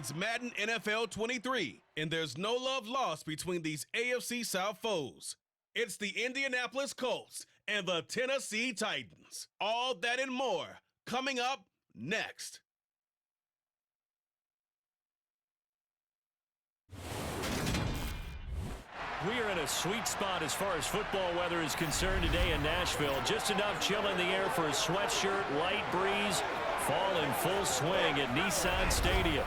It's Madden NFL 23, and there's no love lost between these AFC South foes. It's the Indianapolis Colts and the Tennessee Titans. All that and more coming up next. We are in a sweet spot as far as football weather is concerned today in Nashville. Just enough chill in the air for a sweatshirt, light breeze, fall in full swing at Nissan Stadium.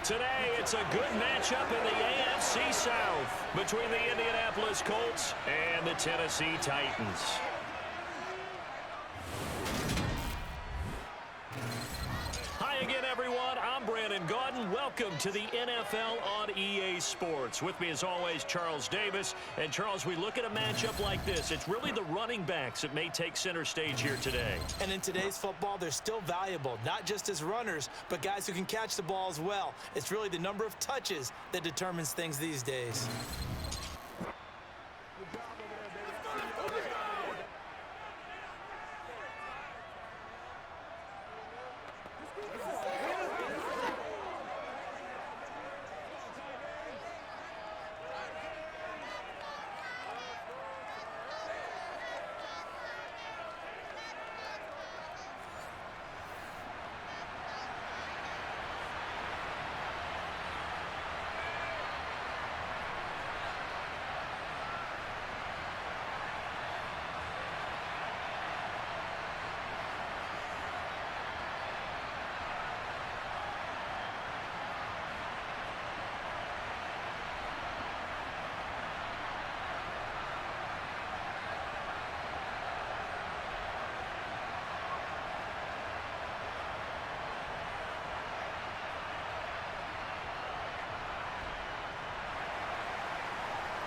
Today, it's a good matchup in the AFC South between the Indianapolis Colts and the Tennessee Titans. Hi again, everyone. I'm Brandon Gaudin. Welcome to the NFL on EA Sports. With me, as always, Charles Davis. And, Charles, we look at a matchup like this. It's really the running backs that may take center stage here today. And in today's football, they're still valuable, not just as runners, but guys who can catch the ball as well. It's really the number of touches that determines things these days.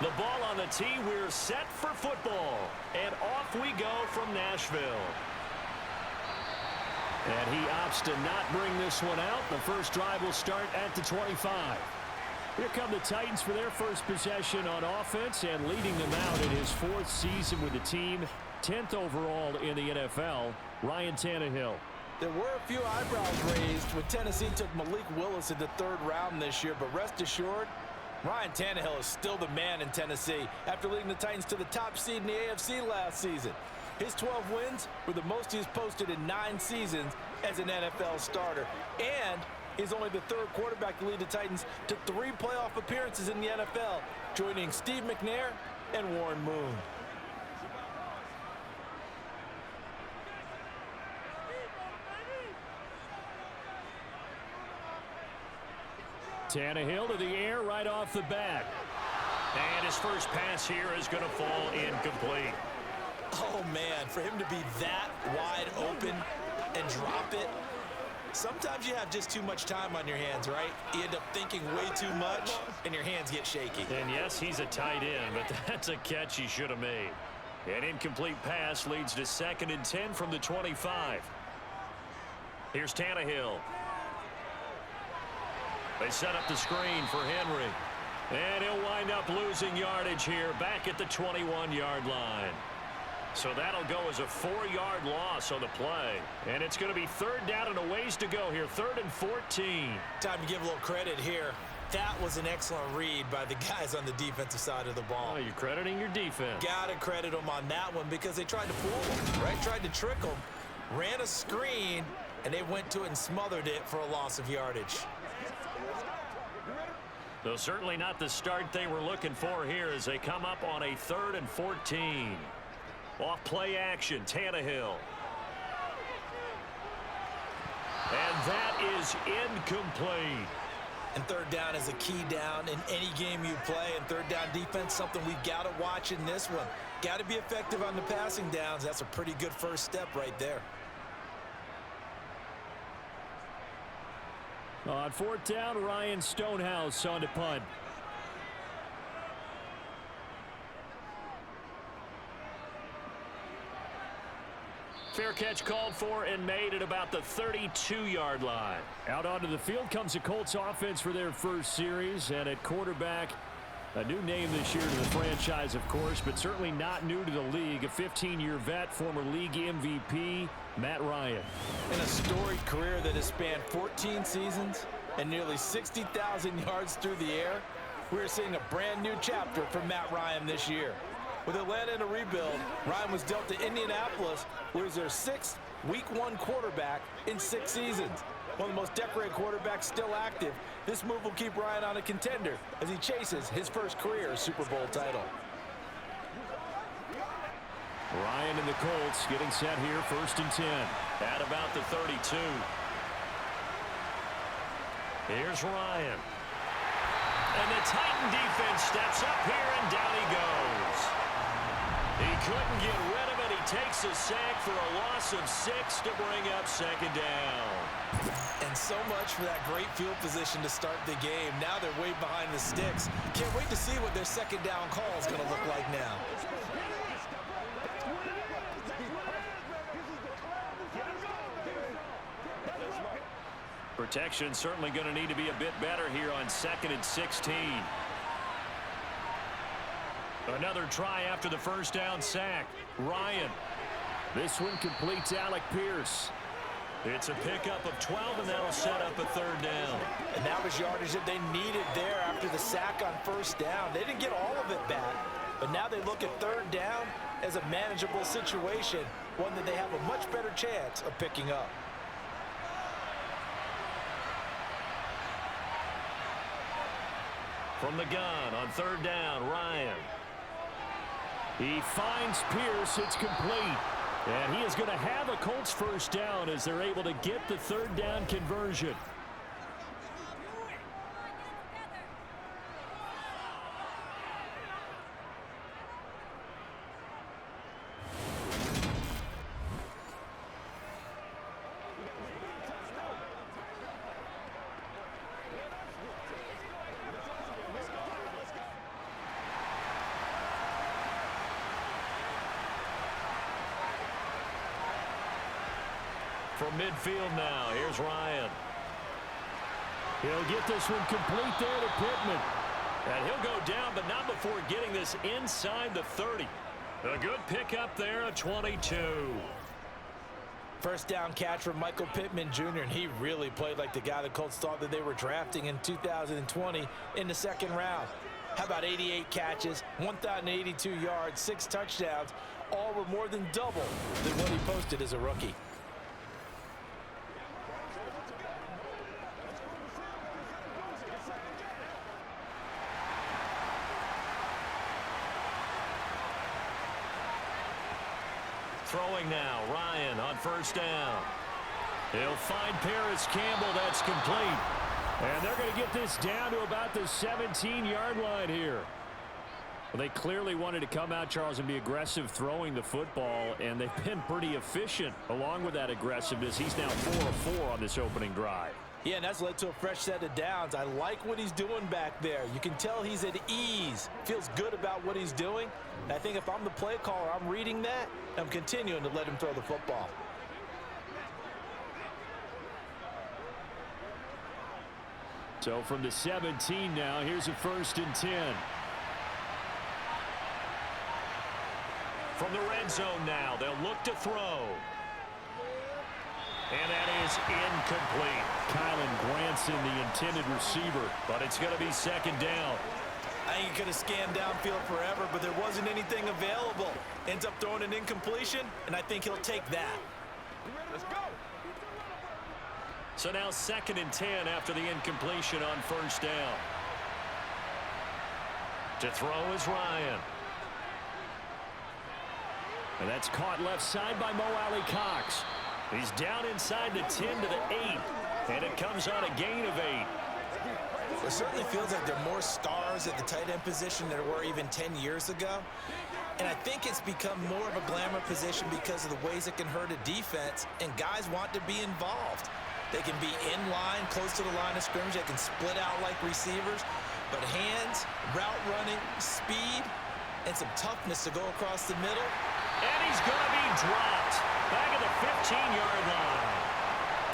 The ball on the tee, we're set for football. And off we go from Nashville. And he opts to not bring this one out. The first drive will start at the 25. Here come the Titans for their first possession on offense, and leading them out in his fourth season with the team, 10th overall in the NFL, Ryan Tannehill. There were a few eyebrows raised when Tennessee took Malik Willis in the third round this year, but rest assured, Ryan Tannehill is still the man in Tennessee after leading the Titans to the top seed in the AFC last season. His 12 wins were the most he's posted in 9 seasons as an NFL starter. And he's only the third quarterback to lead the Titans to 3 playoff appearances in the NFL, joining Steve McNair and Warren Moon. Tannehill to the air right off the bat. And his first pass here is going to fall incomplete. Oh, man, for him to be that wide open and drop it, sometimes you have just too much time on your hands, right? You end up thinking way too much, and your hands get shaky. And, yes, he's a tight end, but that's a catch he should have made. An incomplete pass leads to 2nd and 10 from the 25. Here's Tannehill. They set up the screen for Henry. And he'll wind up losing yardage here back at the 21-yard line. So that'll go as a 4-yard loss on the play. And it's going to be 3rd down and a ways to go here. 3rd and 14. Time to give a little credit here. That was an excellent read by the guys on the defensive side of the ball. Oh, you're crediting your defense. Got to credit them on that one because they tried to fool them, right? Tried to trick them, ran a screen, and they went to it and smothered it for a loss of yardage. Though certainly not the start they were looking for here as they come up on a 3rd and 14. Off play action, Tannehill. And that is incomplete. And 3rd down is a key down in any game you play. And 3rd down defense, something we've got to watch in this one. Got to be effective on the passing downs. That's a pretty good first step right there. On 4th down, Ryan Stonehouse on to punt. Fair catch called for and made at about the 32-yard line. Out onto the field comes the Colts offense for their first series, and at quarterback, a new name this year to the franchise, of course, but certainly not new to the league. A 15-year vet, former league MVP, Matt Ryan. In a storied career that has spanned 14 seasons and nearly 60,000 yards through the air, we're seeing a brand new chapter for Matt Ryan this year. With Atlanta in a rebuild, Ryan was dealt to Indianapolis, where he's their 6th Week 1 quarterback in 6 seasons. One of the most decorated quarterbacks still active, this move will keep Ryan on a contender as he chases his first career Super Bowl title. Ryan and the Colts getting set here, 1st and 10. At about the 32. Here's Ryan. And the Titan defense steps up here, and down he goes. He couldn't get rid of it. He takes a sack for a loss of 6 to bring up 2nd down. And so much for that great field position to start the game. Now they're way behind the sticks. Can't wait to see what their 2nd down call is going to look like now. Protection certainly going to need to be a bit better here on 2nd and 16. Another try after the 1st down sack. Ryan. This one completes Alec Pierce. It's a pickup of 12, and that'll set up a 3rd down. And that was yardage that they needed there after the sack on 1st down. They didn't get all of it back, but now they look at 3rd down as a manageable situation, one that they have a much better chance of picking up. From the gun on 3rd down, Ryan. He finds Pierce. It's complete. And he is going to have a Colts 1st down as they're able to get the 3rd down conversion. From midfield now, here's Ryan. He'll get this one complete there to Pittman. And he'll go down, but not before getting this inside the 30. A good pickup there, a 22. 1st down catch from Michael Pittman Jr., and he really played like the guy the Colts thought that they were drafting in 2020 in the 2nd round. How about 88 catches, 1,082 yards, 6 touchdowns, all were more than double than what he posted as a rookie. Throwing now, Ryan on 1st down. He'll find Paris Campbell. That's complete. And they're going to get this down to about the 17-yard line here. Well, they clearly wanted to come out, Charles, and be aggressive throwing the football, and they've been pretty efficient along with that aggressiveness. He's now 4 of 4 on this opening drive. Yeah, and that's led to a fresh set of downs. I like what he's doing back there. You can tell he's at ease. Feels good about what he's doing. And I think if I'm the play caller, I'm reading that. I'm continuing to let him throw the football. So from the 17 now, here's a 1st and 10. From the red zone now, they'll look to throw. And that is incomplete. Kylan Granson, the intended receiver, but it's going to be 2nd down. I think he could have scanned downfield forever, but there wasn't anything available. Ends up throwing an incompletion, and I think he'll take that. Let's go. So now 2nd and 10 after the incompletion on 1st down. To throw is Ryan. And that's caught left side by Mo Alley Cox. He's down inside the 10 to the 8. And it comes on a gain of 8. It certainly feels like there are more stars at the tight end position than there were even 10 years ago. And I think it's become more of a glamour position because of the ways it can hurt a defense, and guys want to be involved. They can be in line, close to the line of scrimmage. They can split out like receivers. But hands, route running, speed, and some toughness to go across the middle. And he's going to be dropped back at the 15-yard line.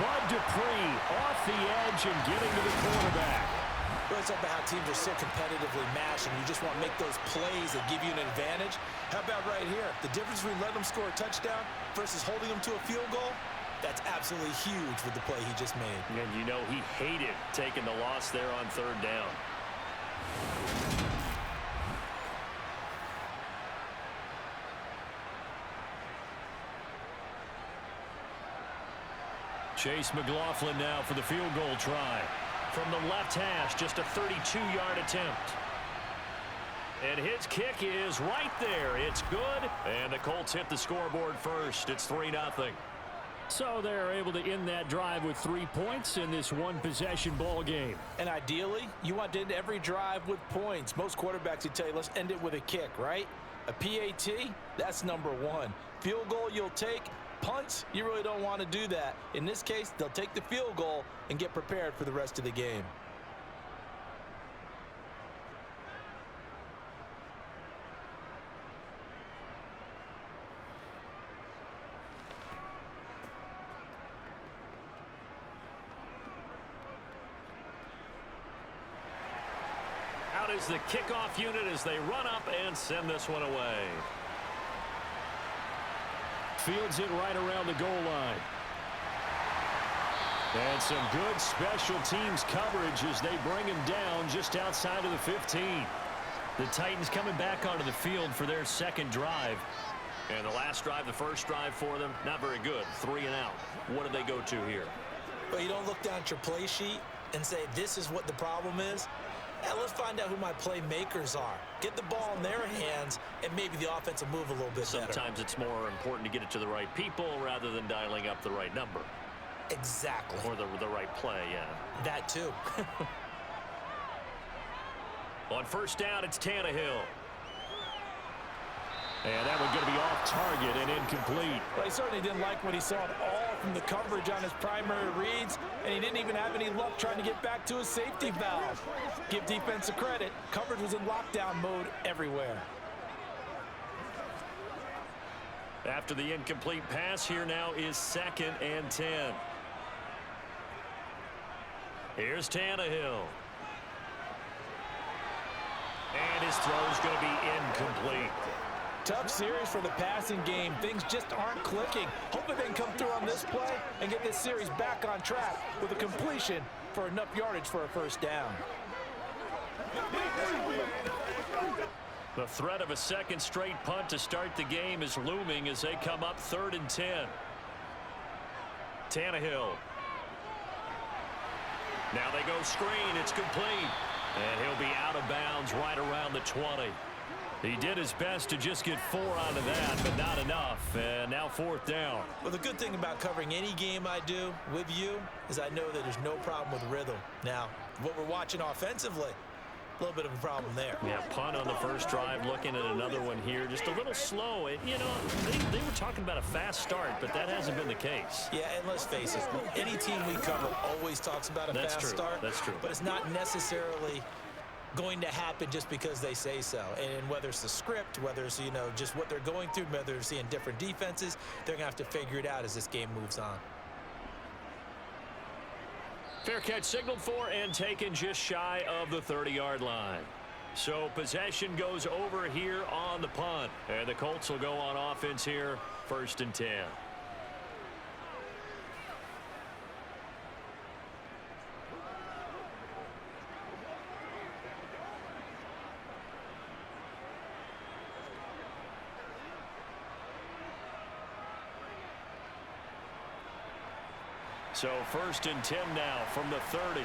Bud Dupree off the edge and getting to the quarterback. Really talk about how teams are so competitively matched, and you just want to make those plays that give you an advantage. How about right here? The difference between letting them score a touchdown versus holding them to a field goal? That's absolutely huge with the play he just made. And you know he hated taking the loss there on third down. Chase McLaughlin now for the field goal try. From the left hash, just a 32-yard attempt. And his kick is right there. It's good. And the Colts hit the scoreboard first. It's 3-0. So they're able to end that drive with 3 points in this one-possession ball game. And ideally, you want to end every drive with points. Most quarterbacks would tell you, let's end it with a kick, right? A PAT, that's number one. Field goal you'll take. Punts, you really don't want to do that. In this case, they'll take the field goal and get prepared for the rest of the game. Out is the kickoff unit as they run up and send this one away. Fields it right around the goal line. And some good special teams coverage as they bring him down just outside of the 15. The Titans coming back onto the field for their second drive. And the last drive, the first drive for them, not very good. 3 and out. What do they go to here? Well, you don't look down at your play sheet and say, this is what the problem is. Now let's find out who my playmakers are. Get the ball in their hands, and maybe the offense will move a little bit better. Sometimes it's more important to get it to the right people rather than dialing up the right number. Exactly. Or the right play, yeah. That too. On first down, it's Tannehill. And that one's going to be off target and incomplete. Well, he certainly didn't like what he saw at all from the coverage on his primary reads, and he didn't even have any luck trying to get back to his safety valve. Give defense a credit. Coverage was in lockdown mode everywhere. After the incomplete pass, here now is 2nd and 10. Here's Tannehill. And his throw's going to be incomplete. Tough series for the passing game. Things just aren't clicking. Hopefully they can come through on this play and get this series back on track with a completion for enough yardage for a first down. The threat of a second straight punt to start the game is looming as they come up 3rd and 10. Tannehill. Now they go screen. It's complete. And he'll be out of bounds right around the 20. He did his best to just get 4 out of that, but not enough. And now 4th down. Well, the good thing about covering any game I do with you is I know that there's no problem with rhythm. Now, what we're watching offensively, a little bit of a problem there. Yeah, punt on the first drive, looking at another one here. Just a little slow. You know, they were talking about a fast start, but that hasn't been the case. Yeah, and let's face it, any team we cover always talks about a fast start. That's true. But it's not necessarily going to happen just because they say so. And whether it's the script, whether it's, you know, just what they're going through, whether they're seeing different defenses, they're going to have to figure it out as this game moves on. Fair catch signaled for and taken just shy of the 30-yard line. So possession goes over here on the punt. And the Colts will go on offense here, 1st and 10. So 1st and 10 now from the 30.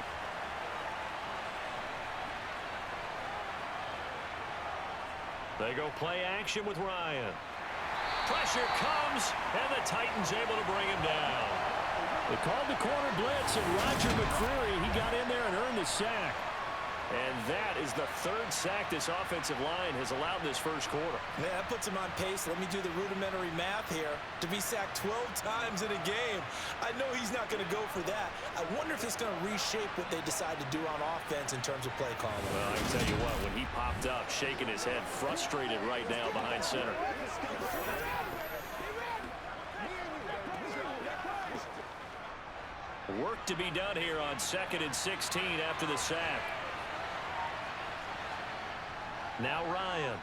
They go play action with Ryan. Pressure comes, and the Titans able to bring him down. They called the corner blitz, and Roger McCreary, he got in there and earned the sack. And that is the 3rd sack this offensive line has allowed this first quarter. Yeah, that puts him on pace. Let me do the rudimentary math here. To be sacked 12 times in a game, I know he's not going to go for that. I wonder if it's going to reshape what they decide to do on offense in terms of play calling. Well, I can tell you what, when he popped up, shaking his head, frustrated right now behind center. Work to be done here on 2nd and 16 after the sack. Now Ryan.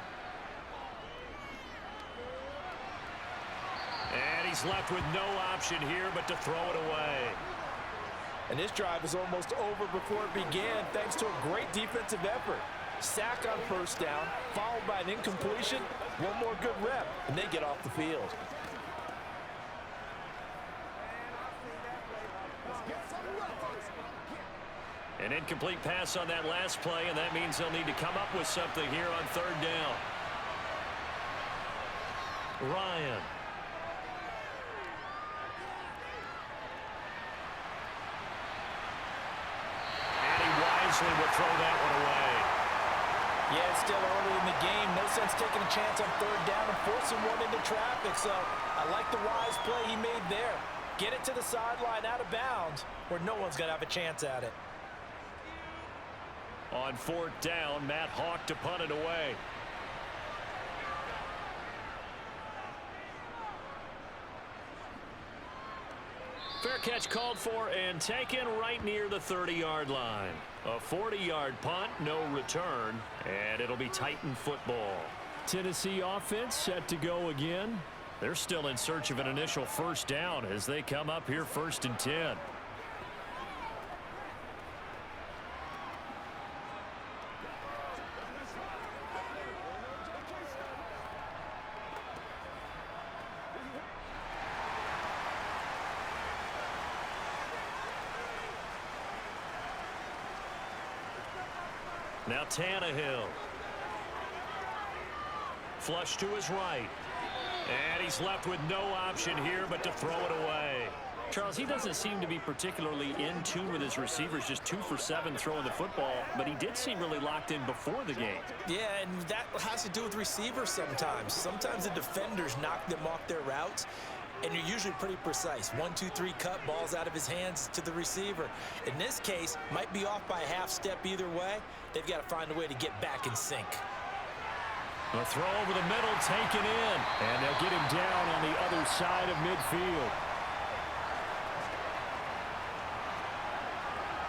And he he's left with no option here but to throw it away. And this drive is almost over before it began thanks to a great defensive effort. Sack on first down, followed by an incompletion, one more good rep, and they get off the field. An incomplete pass on that last play, and that means they'll need to come up with something here on third down. Ryan. And he wisely will throw that one away. Yeah, it's still early in the game. No sense taking a chance on third down and forcing one into traffic. So I like the wise play he made there. Get it to the sideline out of bounds where no one's going to have a chance at it. On fourth down, Matt Hawk to punt it away. Fair catch called for and taken right near the 30-yard line. A 40-yard punt, no return, and it'll be Titan football. Tennessee offense set to go again. They're still in search of an initial first down as they come up here 1st and 10. Now Tannehill. Flush to his right. And he's left with no option here but to throw it away. Charles, he doesn't seem to be particularly in tune with his receivers, just 2 for 7 throwing the football, but he did seem really locked in before the game. Yeah, and that has to do with receivers sometimes. Sometimes the defenders knock them off their routes, and you're usually pretty precise. 1, 2, 3 cut, balls out of his hands to the receiver. In this case, might be off by a half step either way. They've got to find a way to get back in sync. A throw over the middle, taken in. And they'll get him down on the other side of midfield.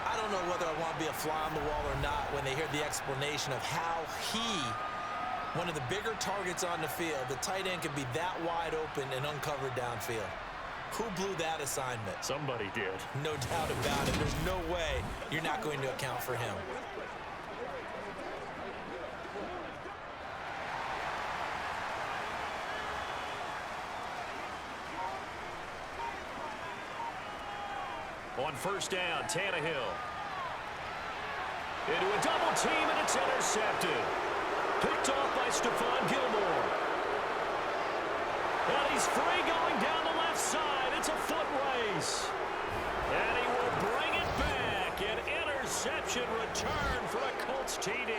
I don't know whether I want to be a fly on the wall or not when they hear the explanation of how one of the bigger targets on the field, the tight end, can be that wide open and uncovered downfield. Who blew that assignment? Somebody did. No doubt about it. There's no way you're not going to account for him. On first down, Tannehill. Into a double team, and it's intercepted. Picked off by Stephon Gilmore. And he's free going down the left side. It's a foot race. And he will bring it back. An interception return for a Colts TD.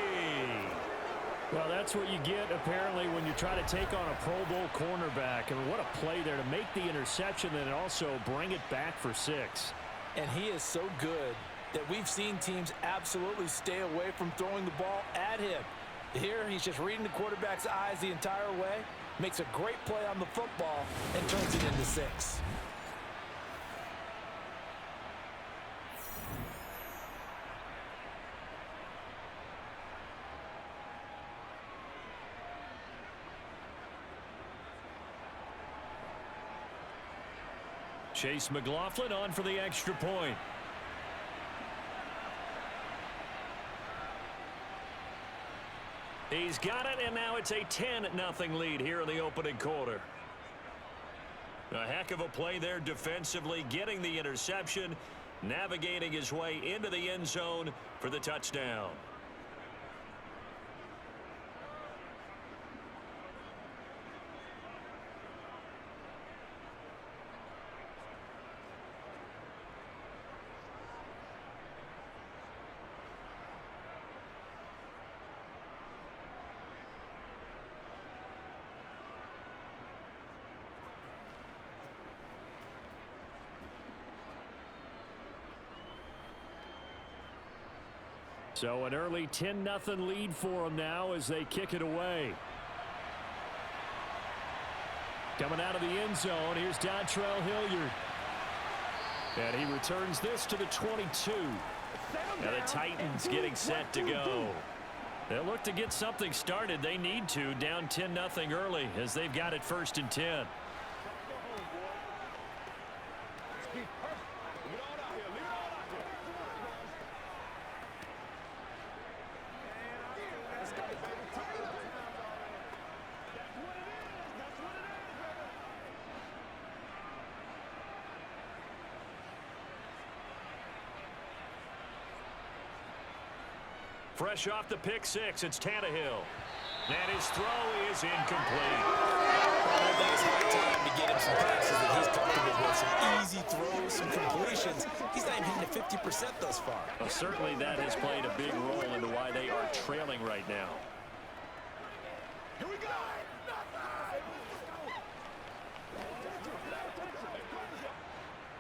Well, that's what you get, apparently, when you try to take on a Pro Bowl cornerback. And what a play there to make the interception and also bring it back for 6. And he is so good that we've seen teams absolutely stay away from throwing the ball at him. Here, he's just reading the quarterback's eyes the entire way, makes a great play on the football, and turns it into 6. Chase McLaughlin on for the extra point. He's got it, and now it's a 10-0 lead here in the opening quarter. A heck of a play there defensively, getting the interception, navigating his way into the end zone for the touchdown. So an early 10-0 lead for them now as they kick it away. Coming out of the end zone, here's Dontrell Hilliard. And he returns this to the 22. Now the Titans getting set to go. They'll look to get something started. They need to, down 10-0 early as they've got it 1st and 10. Fresh off the pick six, it's Tannehill. And his throw is incomplete. I think it's high time to get him some passes that he's comfortable with. Some easy throws, some completions. He's not even hitting the 50% thus far. Well, certainly that has played a big role into why they are trailing right now. Here we go.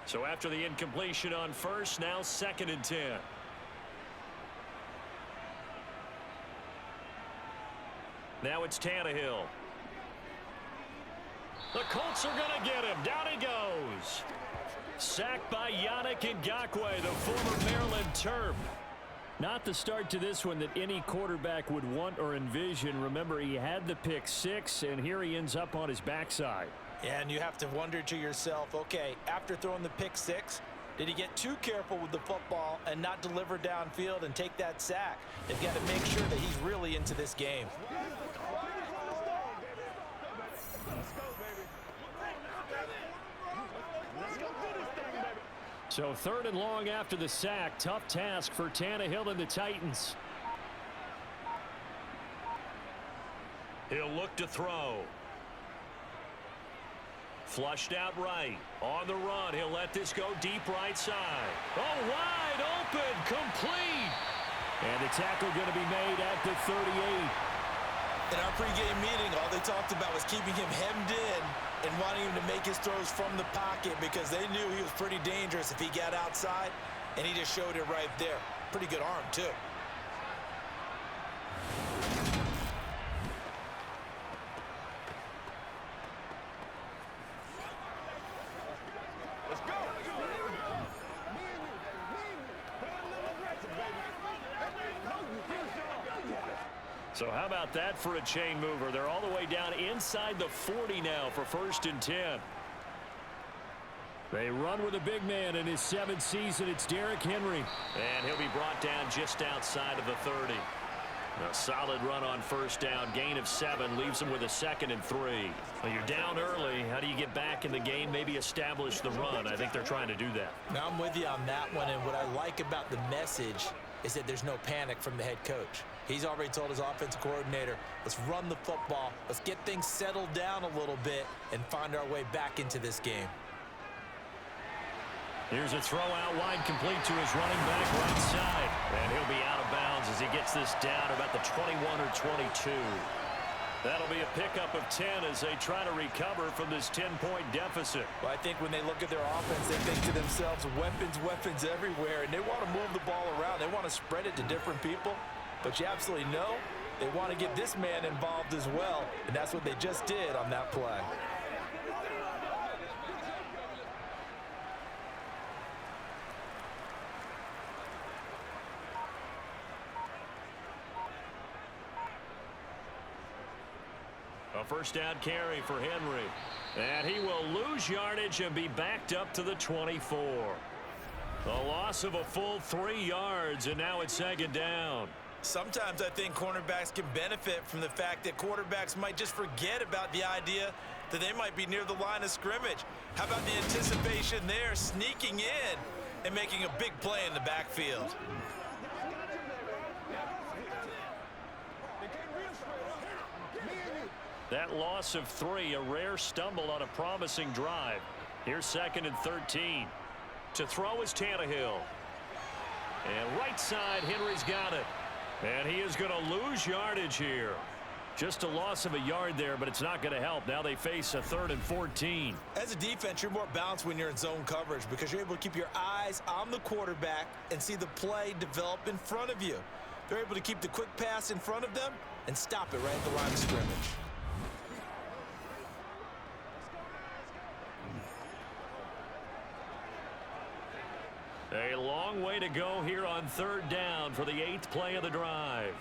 So after the incompletion on first, now 2nd and 10. Now it's Tannehill. The Colts are going to get him. Down he goes. Sacked by Yannick Ngakoue, the former Maryland Terp. Not the start to this one that any quarterback would want or envision. Remember, he had the pick six, and here he ends up on his backside. Yeah, and you have to wonder to yourself, okay, after throwing the pick six, did he get too careful with the football and not deliver downfield and take that sack? They've got to make sure that he's really into this game. So 3rd and long after the sack. Tough task for Tannehill and the Titans. He'll look to throw. Flushed out right. On the run. He'll let this go deep right side. Oh, wide open. Complete. And the tackle going to be made at the 38. In our pregame meeting, all they talked about was keeping him hemmed in and wanting him to make his throws from the pocket because they knew he was pretty dangerous if he got outside, and he just showed it right there. Pretty good arm, too. Let's go. So how about that for a chain mover? They're all the way down inside the 40 now for 1st and 10. They run with a big man in his 7th season. It's Derrick Henry. And he'll be brought down just outside of the 30. A solid run on 1st down. Gain of 7 leaves him with a 2nd and 3. Well, you're down early. How do you get back in the game? Maybe establish the run. I think they're trying to do that. Now, I'm with you on that one, and what I like about the message is that there's no panic from the head coach. He's already told his offensive coordinator, let's run the football, let's get things settled down a little bit and find our way back into this game. Here's a throw out wide, complete to his running back right side. And he'll be out of bounds as he gets this down about the 21 or 22. That'll be a pickup of 10 as they try to recover from this 10-point deficit. Well, I think when they look at their offense, they think to themselves, weapons everywhere, and they want to move the ball around. They want to spread it to different people. But you absolutely know they want to get this man involved as well, and that's what they just did on that play. A 1st down carry for Henry. And he will lose yardage and be backed up to the 24. A loss of a full 3 yards, and now it's 2nd down. Sometimes I think cornerbacks can benefit from the fact that quarterbacks might just forget about the idea that they might be near the line of scrimmage. How about the anticipation there, sneaking in and making a big play in the backfield? That loss of 3, a rare stumble on a promising drive. Here's 2nd and 13. To throw is Tannehill. And right side, Henry's got it. And he is going to lose yardage here. Just a loss of a yard there, but it's not going to help. Now they face a 3rd and 14. As a defense, you're more balanced when you're in zone coverage because you're able to keep your eyes on the quarterback and see the play develop in front of you. They're able to keep the quick pass in front of them and stop it right at the line of scrimmage. A long way to go here on 3rd down for the 8th play of the drive.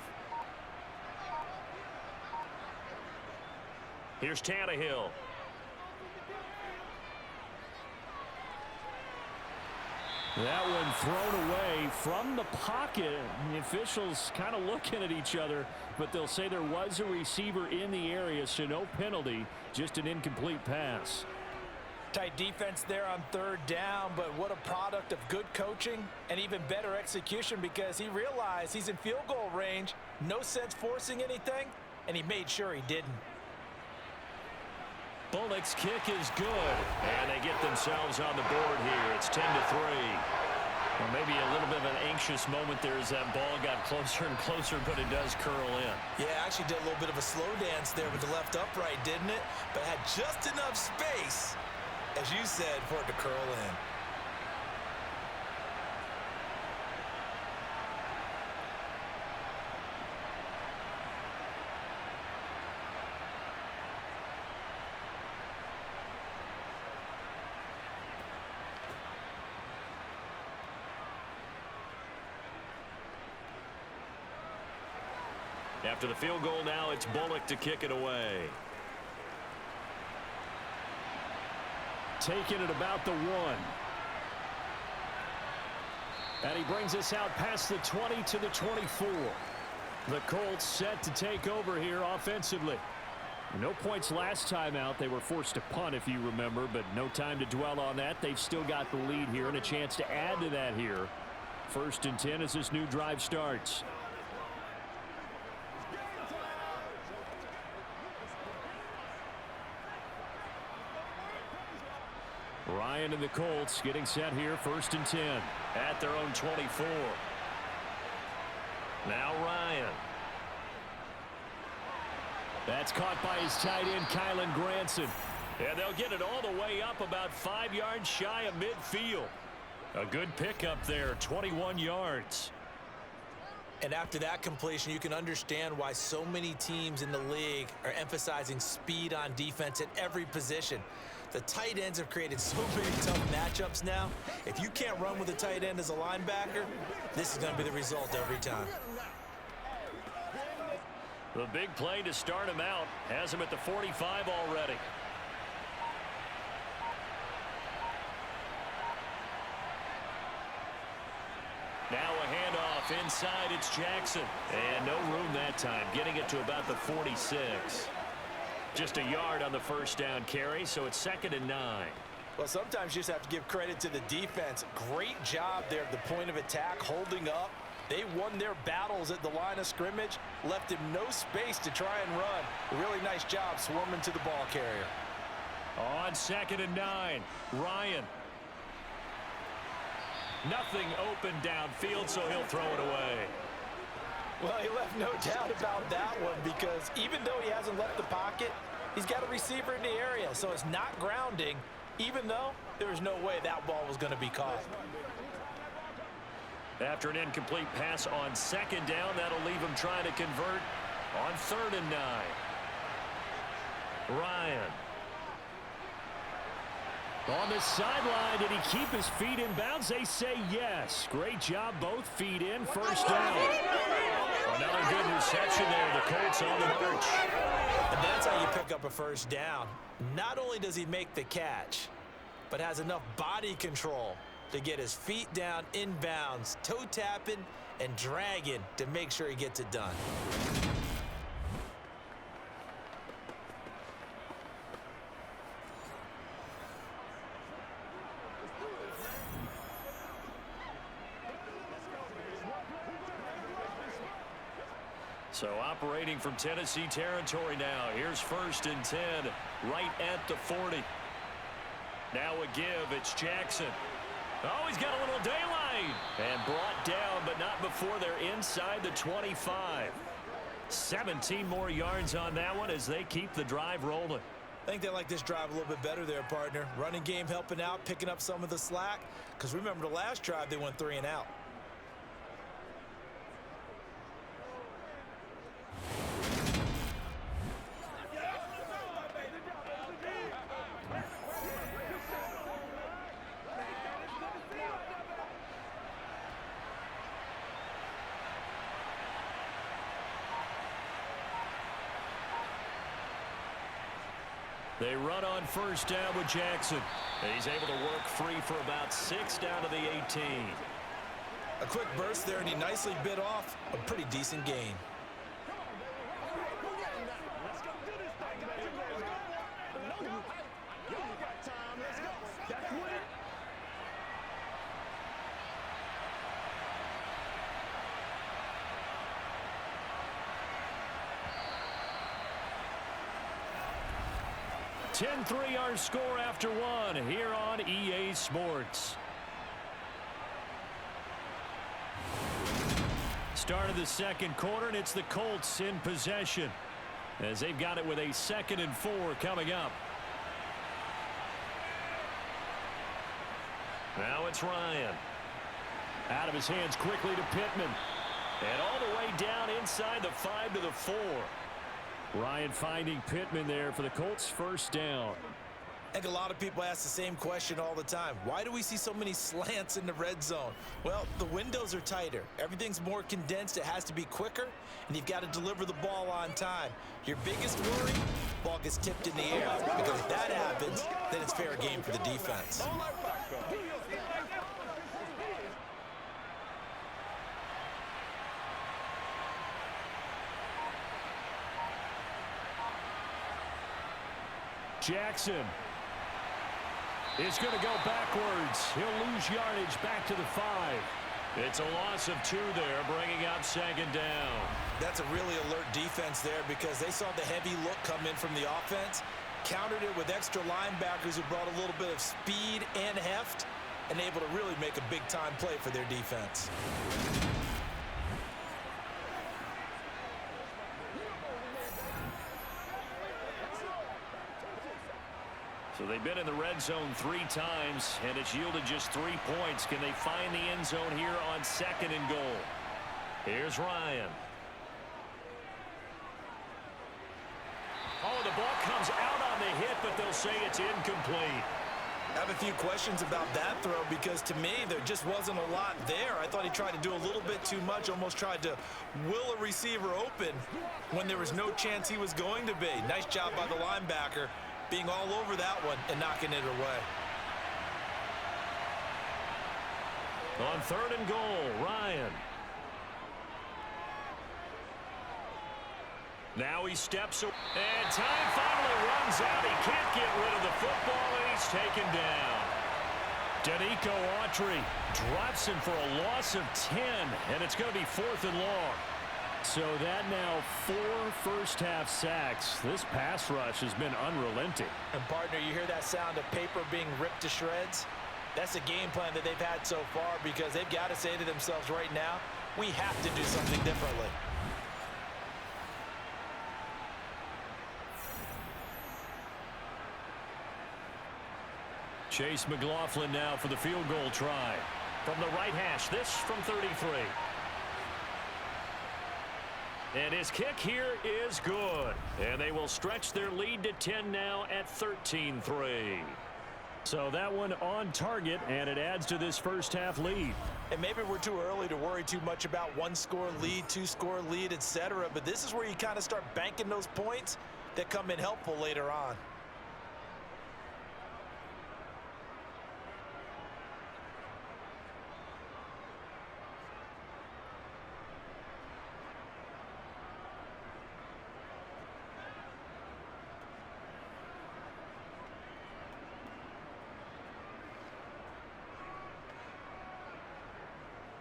Here's Tannehill. That one thrown away from the pocket. The officials kind of looking at each other, but they'll say there was a receiver in the area, so no penalty, just an incomplete pass. Tight defense there on third down, but what a product of good coaching and even better execution, because he realized he's in field goal range, no sense forcing anything, and he made sure he didn't. Bullock's kick is good, and they get themselves on the board here. It's 10-3. Or maybe a little bit of an anxious moment there as that ball got closer and closer, but it does curl in. Yeah, actually did a little bit of a slow dance there with the left upright, didn't it? But had just enough space, as you said, for it to curl in. After the field goal now, it's Bullock to kick it away. Taking it about the 1. And he brings us out past the 20 to the 24. The Colts set to take over here offensively. No points last time out. They were forced to punt, if you remember, but no time to dwell on that. They've still got the lead here and a chance to add to that here. 1st and 10 as this new drive starts. Ryan and the Colts getting set here, 1st and 10 at their own 24. Now Ryan. That's caught by his tight end, Kylen Granson. And they'll get it all the way up about 5 yards shy of midfield. A good pickup there, 21 yards. And after that completion, you can understand why so many teams in the league are emphasizing speed on defense at every position. The tight ends have created so many tough matchups now. If you can't run with a tight end as a linebacker, this is going to be the result every time. The big play to start him out has him at the 45 already. Now a handoff inside. It's Jackson. And no room that time, getting it to about the 46. Just a yard on the first down carry, so it's 2nd and 9. Well, sometimes you just have to give credit to the defense. Great job there at the point of attack, holding up. They won their battles at the line of scrimmage, left him no space to try and run. A really nice job swarming to the ball carrier. On 2nd and 9, Ryan. Nothing open downfield, so he'll throw it away. Well, he left no doubt about that one, because even though he hasn't left the pocket, he's got a receiver in the area, so it's not grounding, even though there's no way that ball was going to be caught. After an incomplete pass on 2nd down, that'll leave him trying to convert on 3rd and 9. Ryan. On the sideline, did he keep his feet in bounds? They say yes. Great job, both feet in, 1st down. Another good reception there. The Colts on the march. And that's how you pick up a 1st down. Not only does he make the catch, but has enough body control to get his feet down inbounds, toe tapping and dragging to make sure he gets it done. So operating from Tennessee territory now. Here's 1st and 10, right at the 40. Now a give. It's Jackson. Oh, he's got a little daylight. And brought down, but not before they're inside the 25. 17 more yards on that one as they keep the drive rolling. I think they like this drive a little bit better there, partner. Running game helping out, picking up some of the slack. Because remember the last drive, they went 3 and out. They run on 1st down with Jackson. And he's able to work free for about 6 down to the 18. A quick burst there, and he nicely bit off a pretty decent gain. Let's go do this thing, baby. Let's go. 10-3 our score after one here on EA Sports. Start of the second quarter, and it's the Colts in possession as they've got it with a 2nd and 4 coming up. Now it's Ryan. Out of his hands quickly to Pittman. And all the way down inside the 5 to the 4. Ryan finding Pittman there for the Colts' first down. I think a lot of people ask the same question all the time. Why do we see so many slants in the red zone? Well, the windows are tighter. Everything's more condensed. It has to be quicker, and you've got to deliver the ball on time. Your biggest worry, ball gets tipped in the air. Because if that happens, then it's fair game for the defense. Jackson is going to go backwards. He'll lose yardage back to the 5. It's a loss of 2 there, bringing up 2nd down. That's a really alert defense there because they saw the heavy look come in from the offense, countered it with extra linebackers who brought a little bit of speed and heft, and able to really make a big-time play for their defense. So they've been in the red zone 3 times, and it's yielded just 3 points. Can they find the end zone here on 2nd and goal? Here's Ryan. Oh, the ball comes out on the hit, but they'll say it's incomplete. I have a few questions about that throw because to me there just wasn't a lot there. I thought he tried to do a little bit too much, almost tried to will a receiver open when there was no chance he was going to be. Nice job by the linebacker being all over that one and knocking it away. On 3rd and goal, Ryan. Now he steps away, and time finally runs out. He can't get rid of the football, and he's taken down. Danico Autry drops him for a loss of 10, and it's going to be 4th and long. So that now 4 first-half sacks. This pass rush has been unrelenting. And, partner, you hear that sound of paper being ripped to shreds? That's a game plan that they've had so far because they've got to say to themselves right now, we have to do something differently. Chase McLaughlin now for the field goal try. From the right hash, this from 33. And his kick here is good. And they will stretch their lead to 10 now at 13-3. So that one on target, and it adds to this first-half lead. And maybe we're too early to worry too much about 1-score lead, 2-score lead, etc. But this is where you kind of start banking those points that come in helpful later on.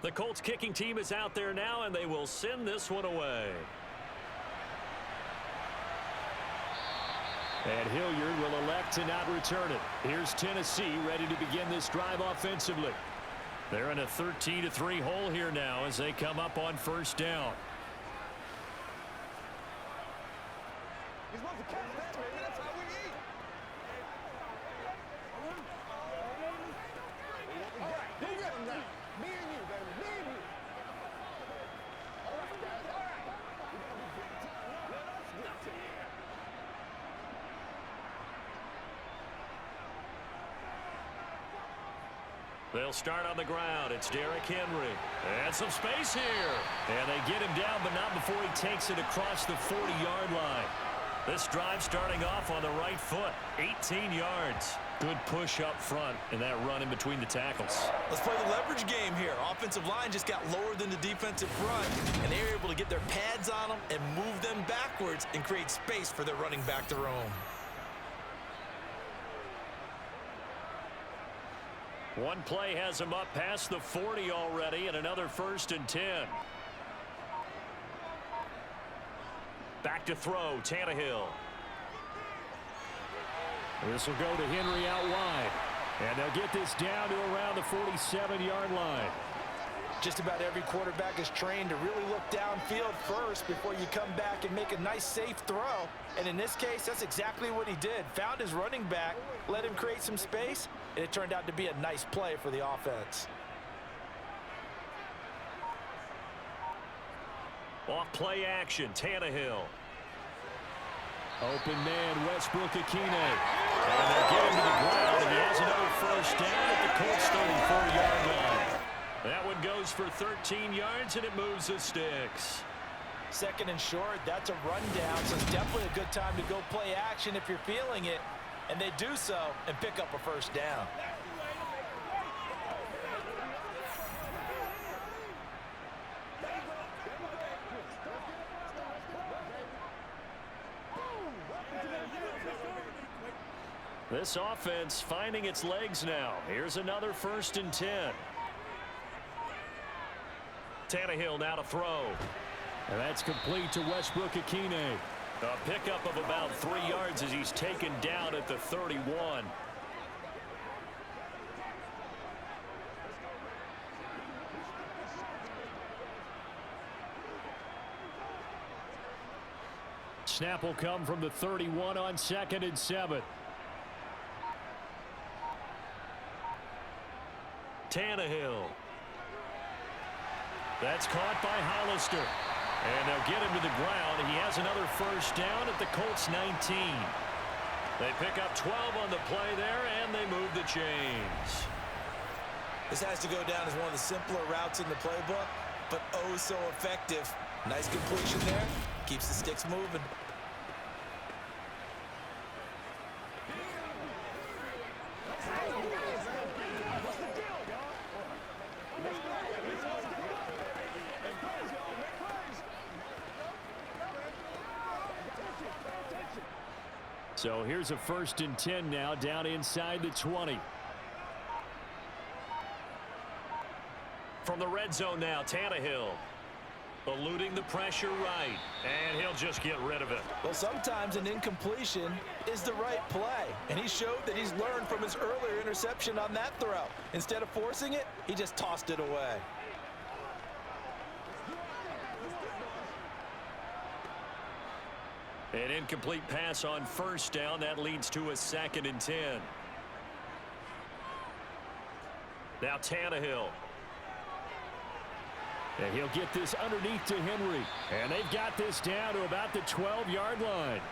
The Colts kicking team is out there now, and they will send this one away. And Hilliard will elect to not return it. Here's Tennessee ready to begin this drive offensively. They're in a 13-3 hole here now as they come up on 1st down. You're supposed to catch that, baby. That's how we eat. Go get him now. Me and you, baby. Me and you. All right, guys. All right. They'll start on the ground. It's Derrick Henry. And some space here. And they get him down, but not before he takes it across the 40-yard line. This drive starting off on the right foot. 18 yards. Good push up front and that run in between the tackles. Let's play the leverage game here. Offensive line just got lower than the defensive front, and they're able to get their pads on them and move them backwards and create space for their running back to roam. One play has him up past the 40 already, and another 1st and 10. Back to throw, Tannehill. This will go to Henry out wide. And they'll get this down to around the 47-yard line. Just about every quarterback is trained to really look downfield first before you come back and make a nice, safe throw. And in this case, that's exactly what he did. Found his running back, let him create some space, and it turned out to be a nice play for the offense. Off play action, Tannehill. Open man, Westbrook Akine. And they'll get him to the ground, and he has another first down at the Colts 34-yard line. That one goes for 13 yards, and it moves the sticks. Second and short, that's a rundown, so it's definitely a good time to go play action if you're feeling it. And they do so and pick up a first down. This offense finding its legs now. Here's another 1st and 10. Tannehill now to throw. And that's complete to Westbrook Akine. A pickup of about 3 yards as he's taken down at the 31. Snap will come from the 31 on 2nd and 7. Tannehill. That's caught by Hollister. And they'll get him to the ground. He has another first down at the Colts 19. They pick up 12 on the play there, and they move the chains. This has to go down as one of the simpler routes in the playbook, but oh so effective. Nice completion there. Keeps the sticks moving. So here's a 1st and 10 now down inside the 20. From the red zone now, Tannehill. Eluding the pressure right. And he'll just get rid of it. Well, sometimes an incompletion is the right play. And he showed that he's learned from his earlier interception on that throw. Instead of forcing it, he just tossed it away. An incomplete pass on 1st down. That leads to a 2nd and 10. Now Tannehill. And he'll get this underneath to Henry. And they've got this down to about the 12-yard line.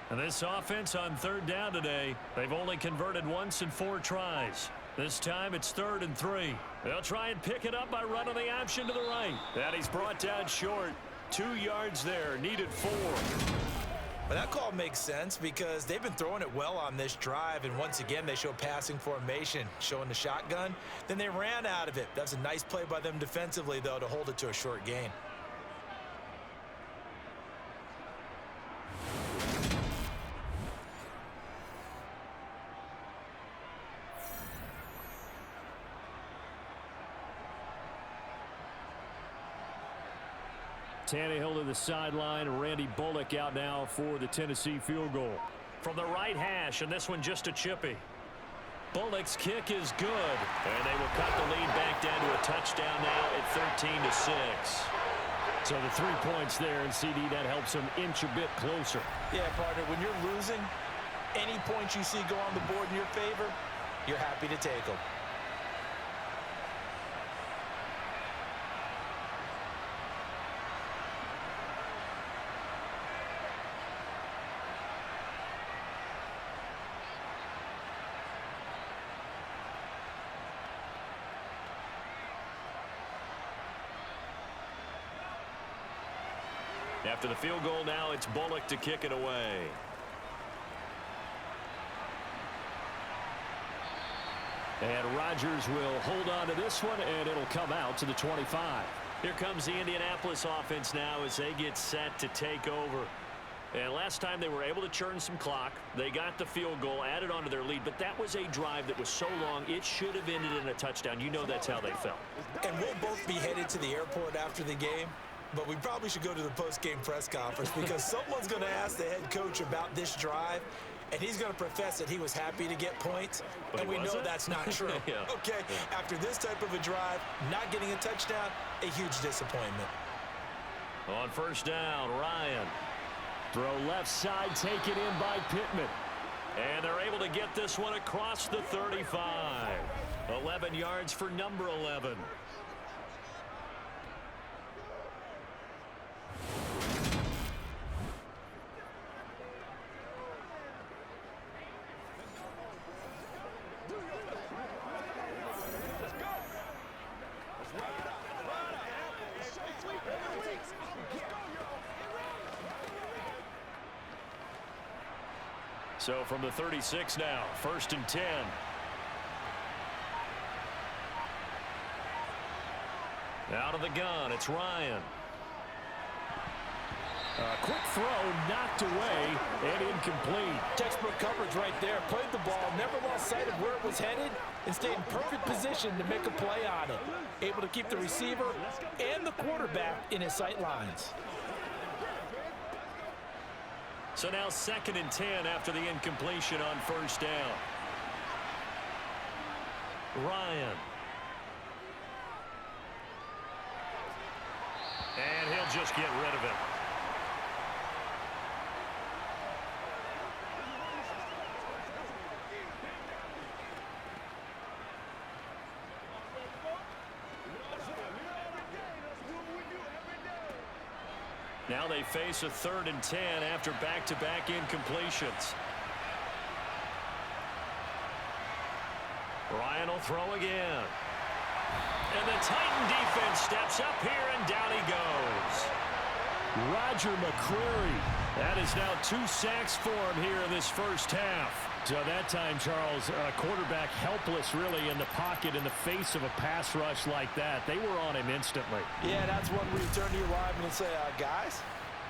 And this offense on 3rd down today, they've only converted once in 4 tries. This time it's 3rd and 3. They'll try and pick it up by running the option to the right. That he's brought down short. 2 yards there, needed 4. But that call makes sense because they've been throwing it well on this drive, and once again they show passing formation, showing the shotgun. Then they ran out of it. That's a nice play by them defensively, though, to hold it to a short gain. Tannehill to the sideline. Randy Bullock out now for the Tennessee field goal. From the right hash, and this one just a chippy. Bullock's kick is good. And they will cut the lead back down to a touchdown now at 13-6. So the 3 points there, and CD, that helps them inch a bit closer. Yeah, partner, when you're losing, any points you see go on the board in your favor, you're happy to take them. After the field goal now, it's Bullock to kick it away. And Rodgers will hold on to this one, and it'll come out to the 25. Here comes the Indianapolis offense now as they get set to take over. And last time they were able to churn some clock. They got the field goal, added onto their lead, but that was a drive that was so long it should have ended in a touchdown. You know that's how they felt. And we'll both be headed to the airport after the game, but we probably should go to the post-game press conference because someone's going to ask the head coach about this drive, and he's going to profess that he was happy to get points, but and we know that's not true. Yeah. Okay, yeah. After this type of a drive, not getting a touchdown, a huge disappointment. On first down, Ryan. Throw left side, taken in by Pittman. And they're able to get this one across the 35. 11 yards for number 11. So from the 36 now, 1st and 10. Out of the gun, it's Ryan. Quick throw, knocked away, and incomplete. Textbook coverage right there. Played the ball, never lost sight of where it was headed, and stayed in perfect position to make a play on it. Able to keep the receiver and the quarterback in his sight lines. So now 2nd and 10 after the incompletion on first down. Ryan. And he'll just get rid of it. Now they face a 3rd and 10 after back-to-back incompletions. Ryan will throw again. And the Titan defense steps up here, and down he goes. Roger McCreary. That is now 2 sacks for him here in this first half. So that time, Charles, quarterback helpless really in the pocket in the face of a pass rush like that. They were on him instantly. Yeah, that's one where you turn to your lineman and say, guys,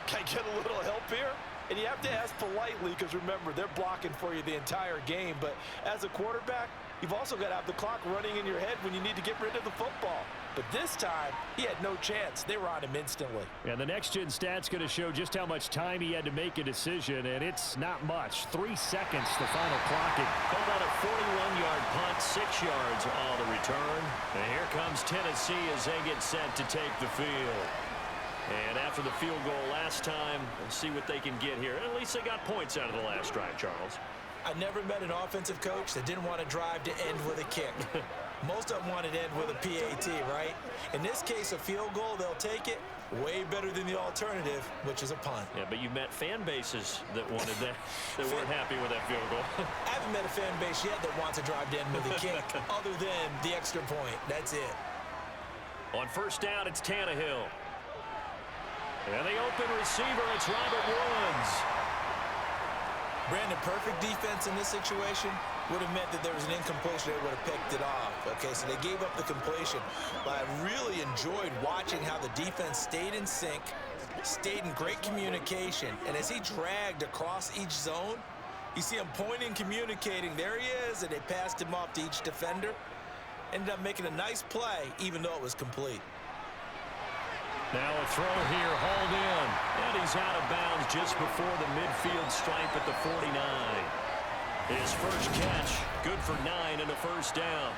can I get a little help here? And you have to ask politely because, remember, they're blocking for you the entire game. But as a quarterback, you've also got to have the clock running in your head when you need to get rid of the football. But this time, he had no chance. They were on him instantly. And the next-gen stat's going to show just how much time he had to make a decision, and it's not much. 3 seconds, the final clocking. Called out a 41-yard punt, 6 yards on the return. And here comes Tennessee as they get set to take the field. And after the field goal last time, we'll see what they can get here. At least they got points out of the last drive, Charles. I never met an offensive coach that didn't want to drive to end with a kick. Most of them wanted to end with a PAT, right? In this case, a field goal, they'll take it. Way better than the alternative, which is a punt. Yeah, but you met fan bases that wanted that, that weren't happy with that field goal. I haven't met a fan base yet that wants to drive to end with a kick other than the extra point. That's it. On first down, it's Tannehill. And the open receiver, it's Robert Woods. Brandon, perfect defense in this situation would have meant that there was an incompletion. They would have picked it off. Okay, so they gave up the completion. But I really enjoyed watching how the defense stayed in sync, stayed in great communication. And as he dragged across each zone, you see him pointing, communicating. There he is, and they passed him off to each defender. Ended up making a nice play, even though it was complete. Now a throw here, hauled in. And he's out of bounds just before the midfield stripe at the 49. His first catch, good for 9 and a first down.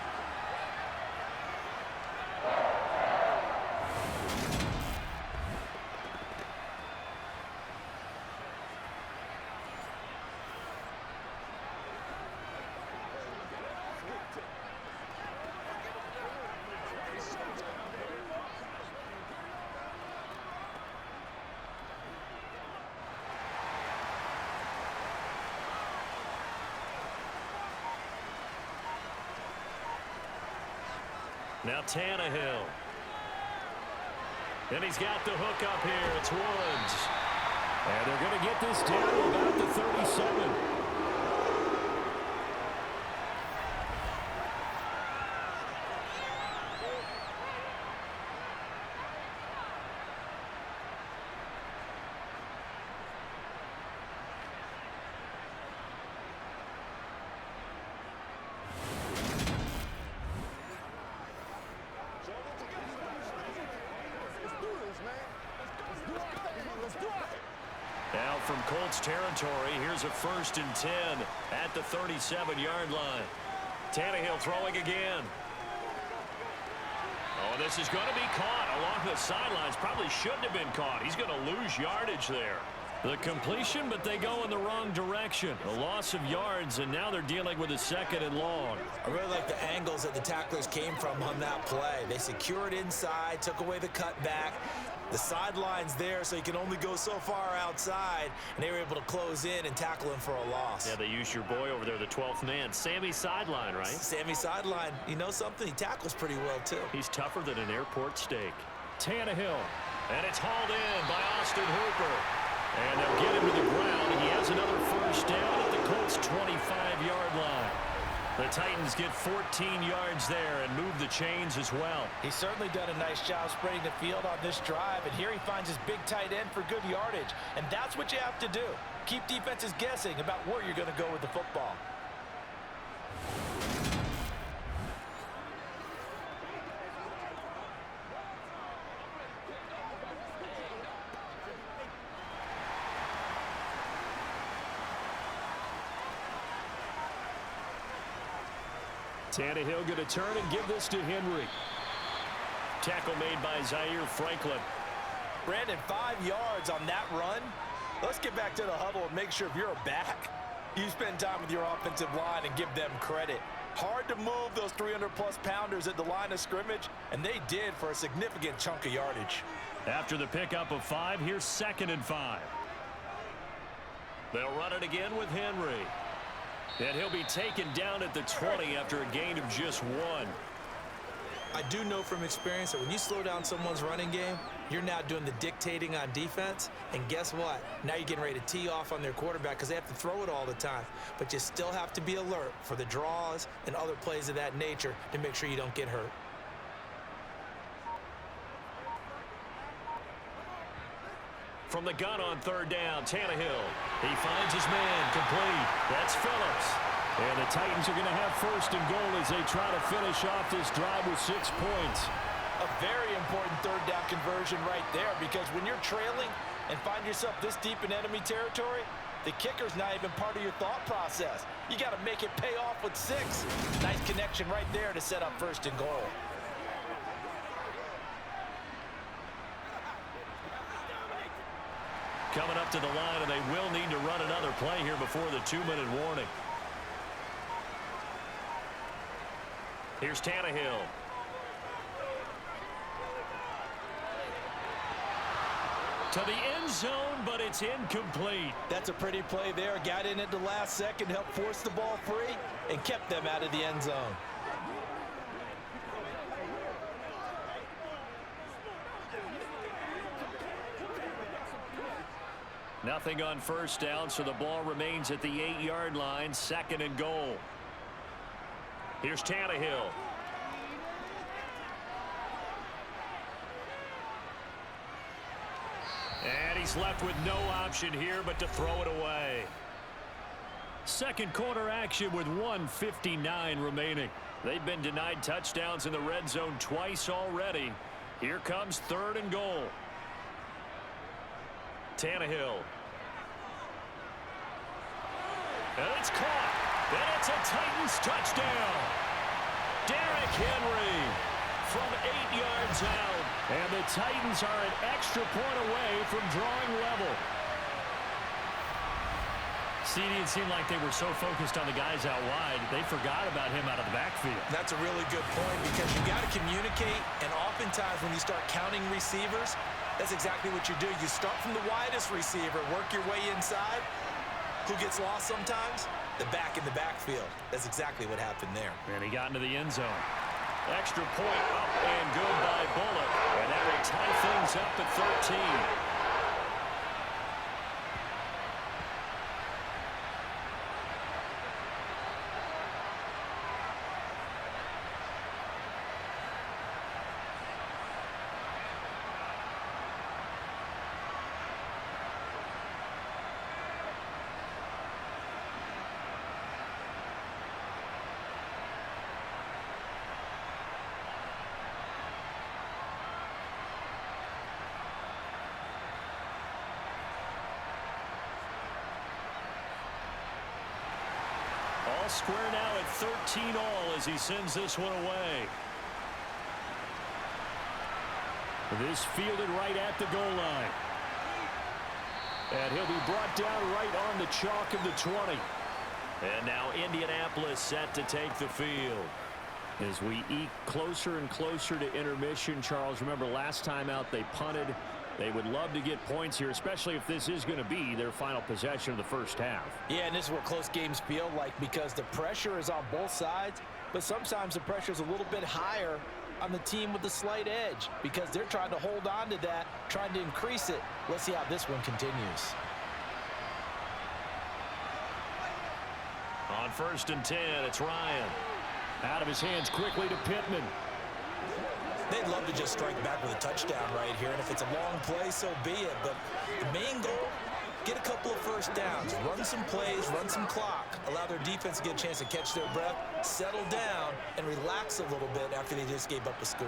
Now Tannehill. And he's got the hook up here. It's Woods. And they're going to get this down to about the 37. from Colts territory. Here's a 1st and 10 at the 37-yard line. Tannehill throwing again. Oh, this is going to be caught along the sidelines. Probably shouldn't have been caught. He's going to lose yardage there. The completion, but they go in the wrong direction. A loss of yards, and now they're dealing with a 2nd and long. I really like the angles that the tacklers came from on that play. They secured inside, took away the cutback. The sideline's there, so you can only go so far outside, and they were able to close in and tackle him for a loss. Yeah, they used your boy over there, the 12th man. Sammy Sideline, right? Sammy Sideline. You know something? He tackles pretty well, too. He's tougher than an airport steak. Tannehill. And it's hauled in by Austin Hooper. And they'll get him to the ground. He has another 1st down at the Colts' 25-yard line. The Titans get 14 yards there and move the chains as well. He's certainly done a nice job spreading the field on this drive, and here he finds his big tight end for good yardage. And that's what you have to do. Keep defenses guessing about where you're going to go with the football. Tannehill going to turn and give this to Henry. Tackle made by Zaire Franklin. Brandon, 5 yards on that run. Let's get back to the huddle and make sure if you're a back, you spend time with your offensive line and give them credit. Hard to move those 300-plus pounders at the line of scrimmage, and they did for a significant chunk of yardage. After the pickup of 5, here's 2nd and 5. They'll run it again with Henry. And he'll be taken down at the 20 after a gain of just 1. I do know from experience that when you slow down someone's running game, you're now doing the dictating on defense. And guess what? Now you're getting ready to tee off on their quarterback because they have to throw it all the time. But you still have to be alert for the draws and other plays of that nature to make sure you don't get hurt. From the gun on 3rd down, Tannehill. He finds his man complete. That's Phillips. And the Titans are going to have 1st and goal as they try to finish off this drive with 6 points. A very important 3rd down conversion right there, because when you're trailing and find yourself this deep in enemy territory, the kicker's not even part of your thought process. You got to make it pay off with 6. Nice connection right there to set up 1st and goal. Coming up to the line, and they will need to run another play here before the 2-minute warning. Here's Tannehill. To the end zone, but it's incomplete. That's a pretty play there. Got in at the last second, helped force the ball free, and kept them out of the end zone. Nothing on 1st down, so the ball remains at the 8-yard line, 2nd and goal. Here's Tannehill. And he's left with no option here but to throw it away. 2nd quarter action with 1:59 remaining. They've been denied touchdowns in the red zone twice already. Here comes 3rd and goal. Tannehill. And it's caught. And it's a Titans touchdown. Derrick Henry from 8 yards out. And the Titans are an extra point away from drawing level. See, it seemed like they were so focused on the guys out wide, they forgot about him out of the backfield. That's a really good point, because you got to communicate, and oftentimes when you start counting receivers, that's exactly what you do. You start from the widest receiver, work your way inside. Who gets lost sometimes? The back in the backfield. That's exactly what happened there. And he got into the end zone. Extra point up and good by Bullock. And that will tie things up at 13. square now at 13 all as he sends this one away. This fielded right at the goal line. And he'll be brought down right on the chalk of the 20. And now Indianapolis set to take the field. As we eke closer and closer to intermission, Charles, remember last time out they punted. They would love to get points here, especially if this is going to be their final possession of the first half. Yeah, and this is what close games feel like because the pressure is on both sides, but sometimes the pressure is a little bit higher on the team with the slight edge because they're trying to hold on to that, trying to increase it. Let's see how this one continues. On 1st and 10, it's Ryan. Out of his hands quickly to Pittman. They'd love to just strike back with a touchdown right here, and if it's a long play, so be it. But the main goal, get a couple of first downs, run some plays, run some clock, allow their defense to get a chance to catch their breath, settle down, and relax a little bit after they just gave up a score.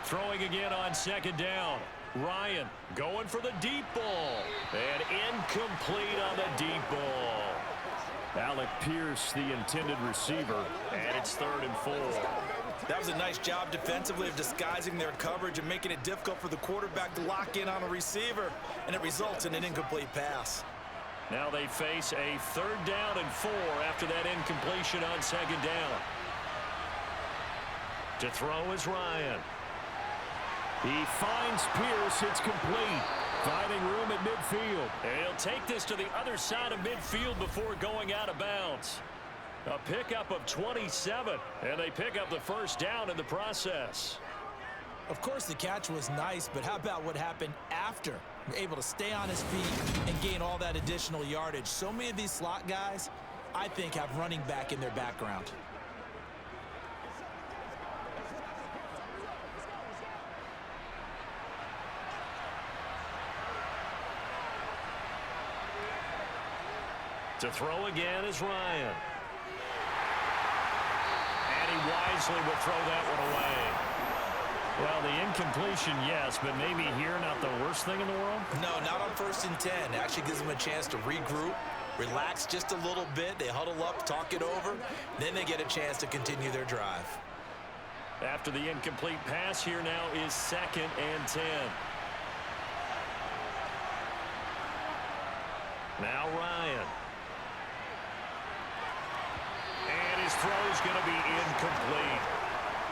Throwing again on 2nd down. Ryan going for the deep ball. And incomplete on the deep ball. Alec Pierce, the intended receiver. And it's 3rd and 4. That was a nice job defensively of disguising their coverage and making it difficult for the quarterback to lock in on a receiver. And it results in an incomplete pass. Now they face a 3rd down and 4 after that incompletion on 2nd down. To throw is Ryan. He finds Pierce. It's complete. Finding room at midfield. And he'll take this to the other side of midfield before going out of bounds. A pickup of 27, and they pick up the 1st down in the process. Of course, the catch was nice, but how about what happened after? Able to stay on his feet and gain all that additional yardage. So many of these slot guys, I think, have running back in their background. To throw again is Ryan. And he wisely will throw that one away. Well, the incompletion, yes, but maybe here not the worst thing in the world? No, not on 1st and 10. It actually gives them a chance to regroup, relax just a little bit. They huddle up, talk it over. Then they get a chance to continue their drive. After the incomplete pass, here now is 2nd and 10. Now Ryan. And his throw's going to be incomplete.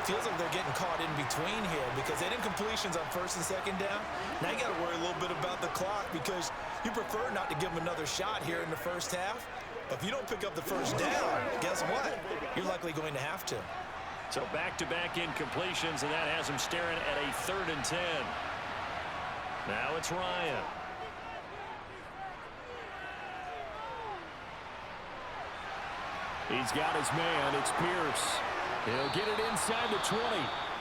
Feels like they're getting caught in between here because they had incompletions on 1st and 2nd down. Now you got to worry a little bit about the clock because you prefer not to give them another shot here in the 1st half. But if you don't pick up the 1st down, guess what? You're likely going to have to. So back-to-back incompletions, and that has him staring at a 3rd and 10. Now it's Ryan. He's got his man. It's Pierce. He'll get it inside the 20.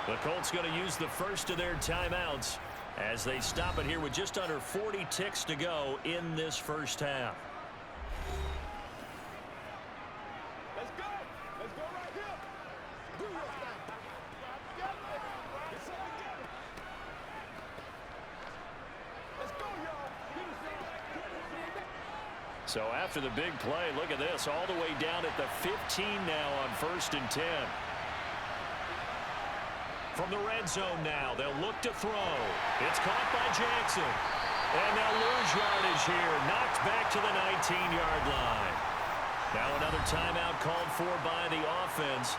The Colts going to use the first of their timeouts as they stop it here with just under 40 ticks to go in this 1st half. Let's go. Let's go right here. Do your thing. Let's go, y'all. So after the big play, look at this, all the way down at the 15 now on 1st and 10. From the red zone now, they'll look to throw. It's caught by Jackson. And they'll lose yardage here, knocked back to the 19-yard line. Now another timeout called for by the offense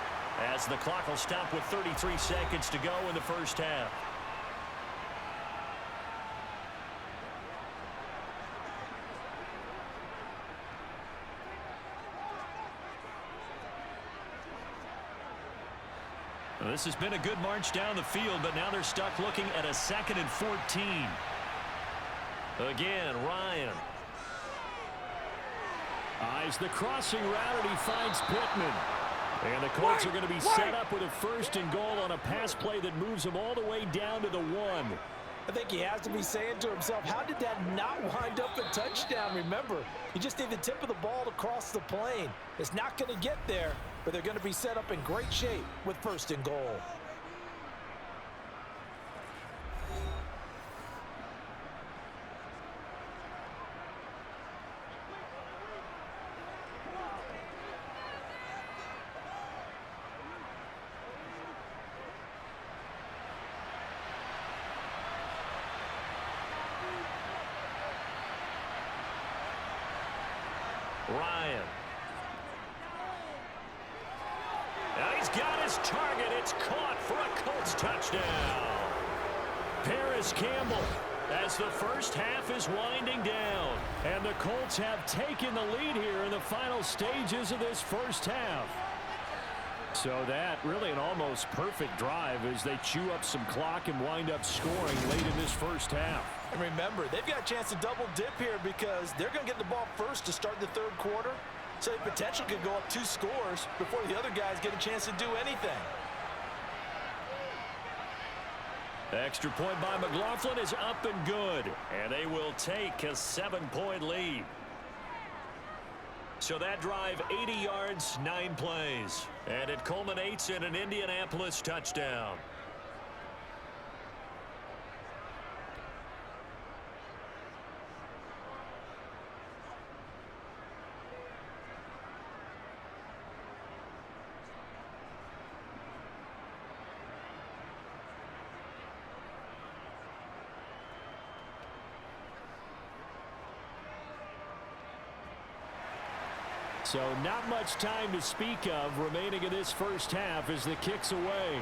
as the clock will stop with 33 seconds to go in the 1st half. Well, this has been a good march down the field, but now they're stuck looking at a 2nd and 14. Again, Ryan. Eyes the crossing route, and he finds Pittman. And the Colts are going to be set up with a 1st and goal on a pass play that moves them all the way down to the 1. I think he has to be saying to himself, how did that not wind up a touchdown? Remember, you just need the tip of the ball to cross the plane. It's not going to get there, but they're going to be set up in great shape with 1st and goal. got his target. It's caught for a Colts touchdown. Paris Campbell, as the first half is winding down. And the Colts have taken the lead here in the final stages of this first half. So that really an almost perfect drive as they chew up some clock and wind up scoring late in this first half. And remember, they've got a chance to double dip here because they're going to get the ball first to start the third quarter. So they potentially could go up 2 scores before the other guys get a chance to do anything. The extra point by McLaughlin is up and good. And they will take a 7-point lead. So that drive, 80 yards, 9 plays. And it culminates in an Indianapolis touchdown. So not much time to speak of remaining in this first half as the kick's away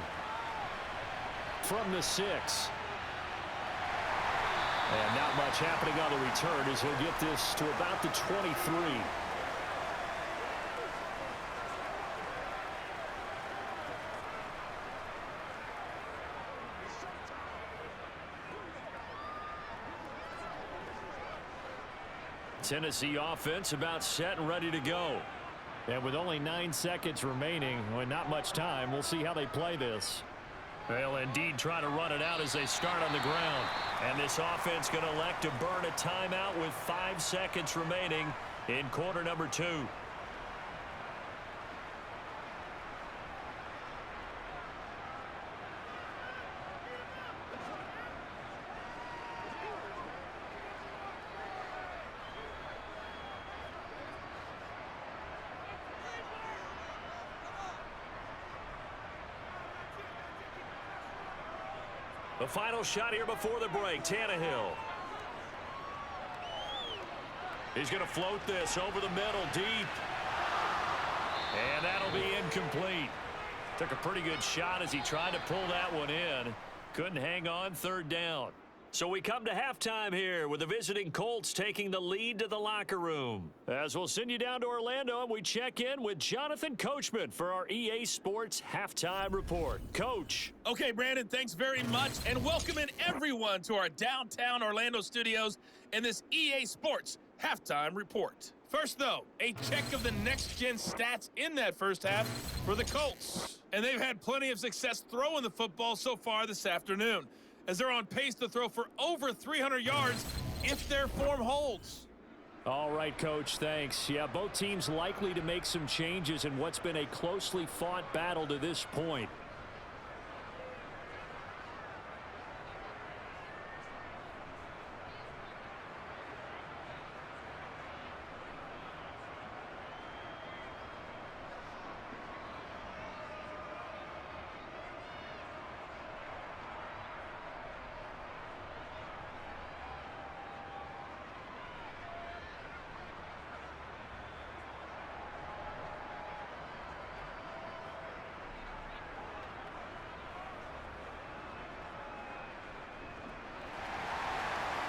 from the 6. And not much happening on the return as he'll get this to about the 23. Tennessee offense about set and ready to go. And with only 9 seconds remaining, well, not much time, we'll see how they play this. They'll indeed try to run it out as they start on the ground. And this offense going to elect to burn a timeout with 5 seconds remaining in quarter number 2. The final shot here before the break, Tannehill. He's going to float this over the middle, deep. And that'll be incomplete. Took a pretty good shot as he tried to pull that one in. Couldn't hang on, third down. So we come to halftime here with the visiting Colts taking the lead to the locker room. As we'll send you down to Orlando and we check in with Jonathan Coachman for our EA Sports Halftime Report. Coach. Okay, Brandon, thanks very much, and welcome in everyone to our downtown Orlando studios in this EA Sports Halftime Report. First, though, a check of the next-gen stats in that first half for the Colts. And they've had plenty of success throwing the football so far this afternoon, as they're on pace to throw for over 300 yards if their form holds. All right, Coach, thanks. Yeah, both teams likely to make some changes in what's been a closely fought battle to this point.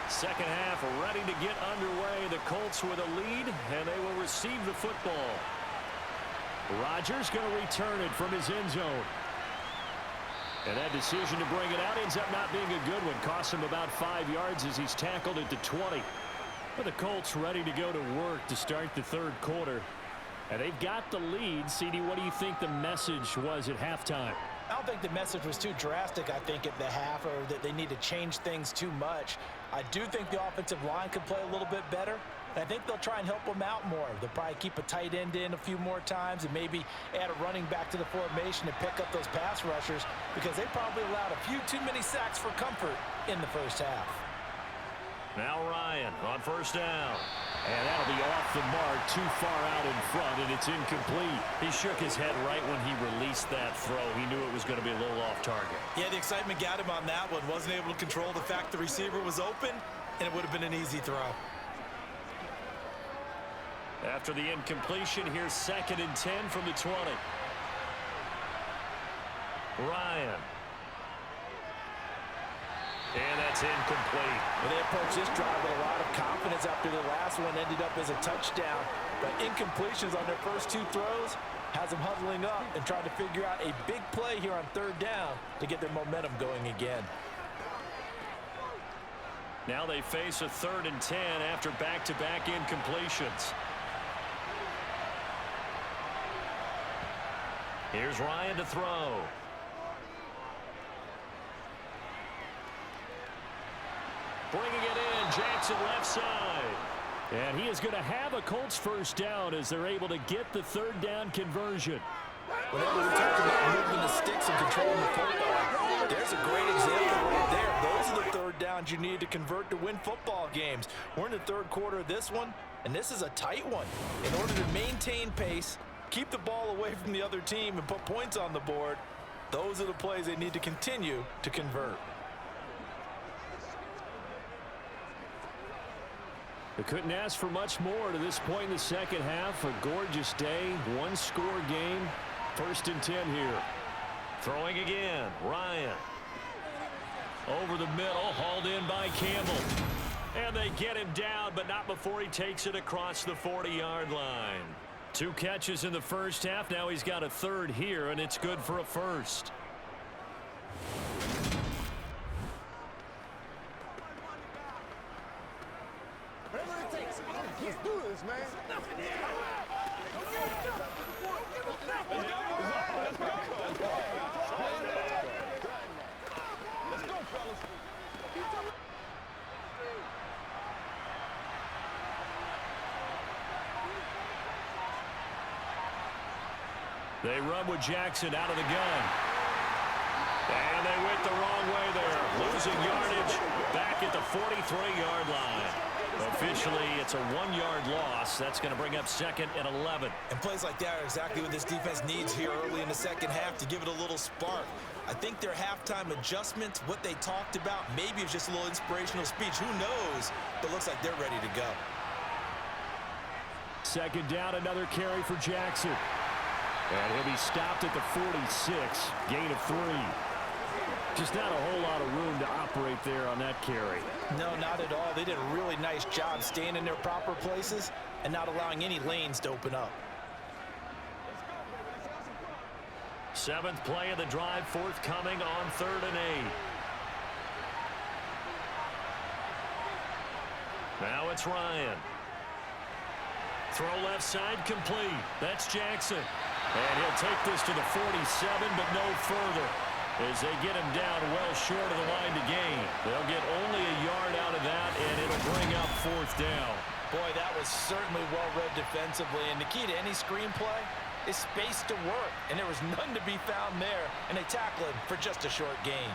Second half ready to get underway. The Colts with a lead, and they will receive the football. Rodgers going to return it from his end zone. And that decision to bring it out ends up not being a good one. Costs him about 5 yards as he's tackled at the 20. But the Colts ready to go to work to start the third quarter. And they've got the lead. CD, what do you think the message was at halftime? I don't think the message was too drastic, I think, at the half, or that they need to change things too much. I do think the offensive line could play a little bit better. And I think they'll try and help them out more. They'll probably keep a tight end in a few more times and maybe add a running back to the formation and pick up those pass rushers, because they probably allowed a few too many sacks for comfort in the first half. Now Ryan on first down. And that'll be off the mark, too far out in front, and it's incomplete. He shook his head right when he released that throw. He knew it was going to be a little off target. Yeah, the excitement got him on that one. Wasn't able to control the fact the receiver was open, and it would have been an easy throw. After the incompletion, here's 2nd and 10 from the 20. Ryan. And that's incomplete. Well, they approached this drive with a lot of confidence after the last one ended up as a touchdown. But incompletions on their first two throws has them huddling up and trying to figure out a big play here on third down to get their momentum going again. Now they face a 3rd and 10 after back-to-back incompletions. Here's Ryan to throw. Bringing it in, Jackson left side. And he is going to have a Colts first down as they're able to get the 3rd down conversion. Whenever we talk about moving the sticks and controlling the football, there's a great example right there. Those are the 3rd downs you need to convert to win football games. We're in the 3rd quarter of this one, and this is a tight one. In order to maintain pace, keep the ball away from the other team, and put points on the board, those are the plays they need to continue to convert. They couldn't ask for much more to this point in the second half. A gorgeous day, one-score game. 1st and 10 here. Throwing again, Ryan. Over the middle, hauled in by Campbell. And they get him down, but not before he takes it across the 40-yard line. 2 catches in the first half. Now he's got a 3rd here, and it's good for a 1st. Whatever it takes. Let's do this, man. Let's go, fellas. They run with Jackson out of the gun. And they went the wrong way there. Losing yardage back at the 43-yard line. Officially, it's a 1-yard loss. That's going to bring up 2nd and 11. And plays like that are exactly what this defense needs here early in the second half to give it a little spark. I think their halftime adjustments, what they talked about, maybe it's just a little inspirational speech. Who knows? But looks like they're ready to go. 2nd down, another carry for Jackson. And he'll be stopped at the 46, gain of 3. Just not a whole lot of room to operate there on that carry. No, not at all. They did a really nice job staying in their proper places and not allowing any lanes to open up. 7th play of the drive, forthcoming on 3rd and 8. Now it's Ryan. Throw left side complete. That's Jackson. And he'll take this to the 47, but no further. As they get him down well short of the line to gain. They'll get only a yard out of that, and it'll bring up 4th down. Boy, that was certainly well-read defensively. And the key to any screenplay is space to work. And there was none to be found there. And they tackle him for just a short gain.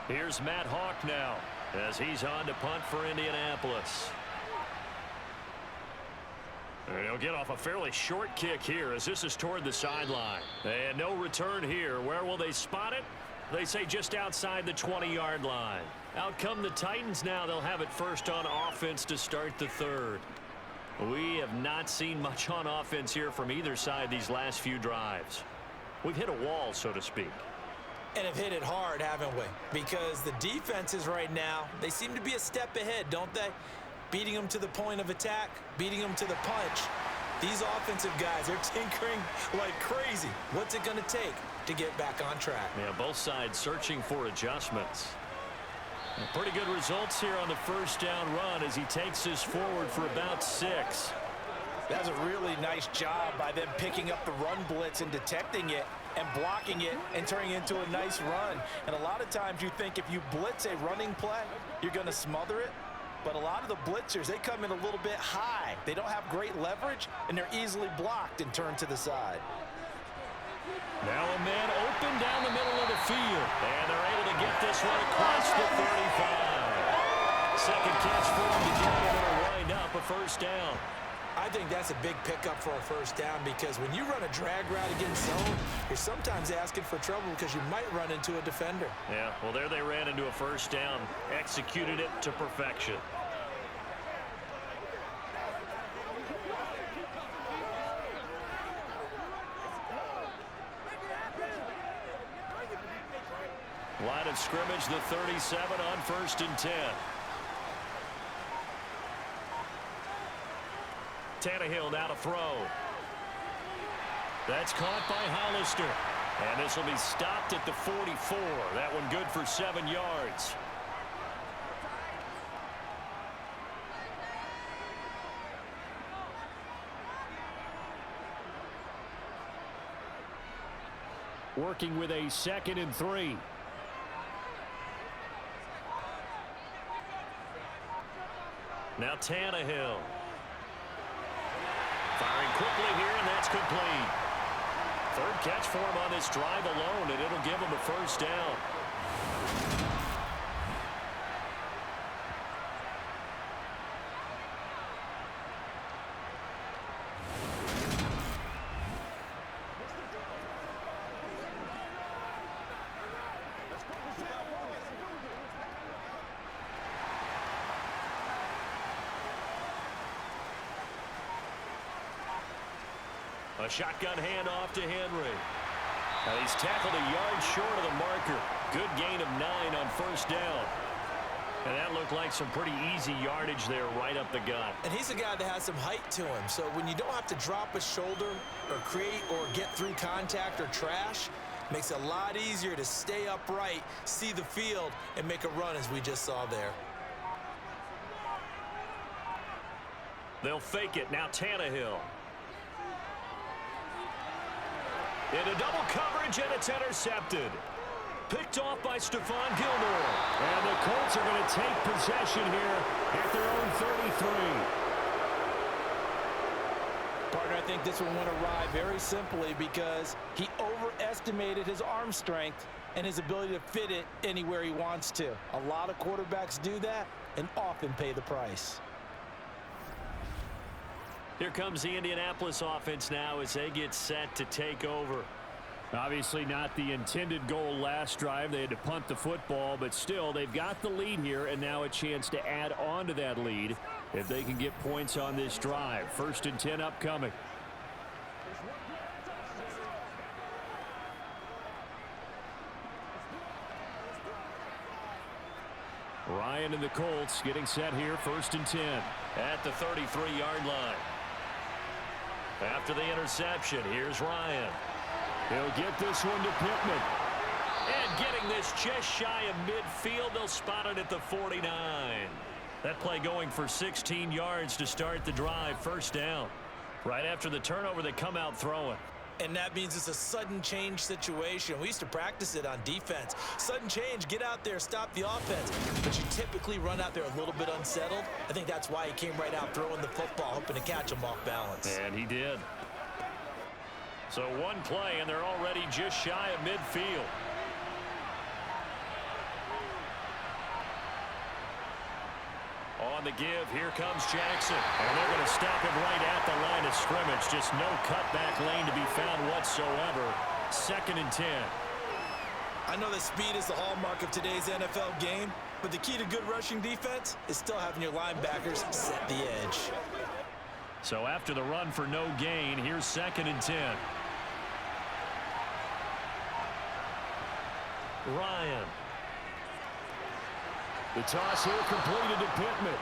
Here's Matt Hawk now as he's on to punt for Indianapolis. And he'll get off a fairly short kick here as this is toward the sideline. And no return here. Where will they spot it? They say just outside the 20-yard line. Out come the Titans now. They'll have it first on offense to start the 3rd. We have not seen much on offense here from either side these last few drives. We've hit a wall, so to speak. And have hit it hard, haven't we? Because the defenses right now, they seem to be a step ahead, don't they? Beating them to the point of attack, beating them to the punch. These offensive guys, they're tinkering like crazy. What's it going to take to get back on track? Yeah, both sides searching for adjustments. Pretty good results here on the first down run as he takes this forward for about 6. That's a really nice job by them picking up the run blitz and detecting it and blocking it and turning it into a nice run. And a lot of times you think if you blitz a running play, you're going to smother it. But a lot of the blitzers, they come in a little bit high. They don't have great leverage, and they're easily blocked and turned to the side. Now a man open down the middle of the field. And they're able to get this one across the 35. Second catch for him today, and it'll wind up a first down. I think that's a big pickup for a first down because when you run a drag route against zone, you're sometimes asking for trouble because you might run into a defender. Yeah, well, there they ran into a first down, executed it to perfection. of scrimmage, the 37 on 1st and 10. Tannehill now to throw. That's caught by Hollister. And this will be stopped at the 44. That one good for 7 yards. Working with a 2nd and 3. Now Tannehill. Firing quickly here, and that's complete. 3rd catch for him on this drive alone, and it'll give him a 1st down. A shotgun handoff to Henry. Now he's tackled a yard short of the marker. Good gain of 9 on 1st down. And that looked like some pretty easy yardage there right up the gut. And he's a guy that has some height to him. So when you don't have to drop a shoulder or create or get through contact or trash, makes it a lot easier to stay upright, see the field, and make a run as we just saw there. They'll fake it. Now Tannehill. Into double coverage, and it's intercepted. Picked off by Stephon Gilmore. And the Colts are going to take possession here at their own 33. Partner, I think this one went awry very simply because he overestimated his arm strength and his ability to fit it anywhere he wants to. A lot of quarterbacks do that and often pay the price. Here comes the Indianapolis offense now as they get set to take over. Obviously not the intended goal last drive. They had to punt the football, but still they've got the lead here and now a chance to add on to that lead if they can get points on this drive. 1st and 10 upcoming. Ryan and the Colts getting set here, 1st and 10. At the 33-yard line. After the interception, here's Ryan. He'll get this one to Pittman. And getting this just shy of midfield, they'll spot it at the 49. That play going for 16 yards to start the drive, 1st down. Right after the turnover, they come out throwing. And that means it's a sudden change situation. We used to practice it on defense. Sudden change, get out there, stop the offense. But you typically run out there a little bit unsettled. I think that's why he came right out throwing the football, hoping to catch him off balance. And he did. So one play, and they're already just shy of midfield. On the give, here comes Jackson. And they're going to stop him right at the line of scrimmage. Just no cutback lane to be found whatsoever. 2nd and 10. I know that speed is the hallmark of today's NFL game, but the key to good rushing defense is still having your linebackers set the edge. So after the run for no gain, here's 2nd and 10. Ryan. The toss here completed to Pittman.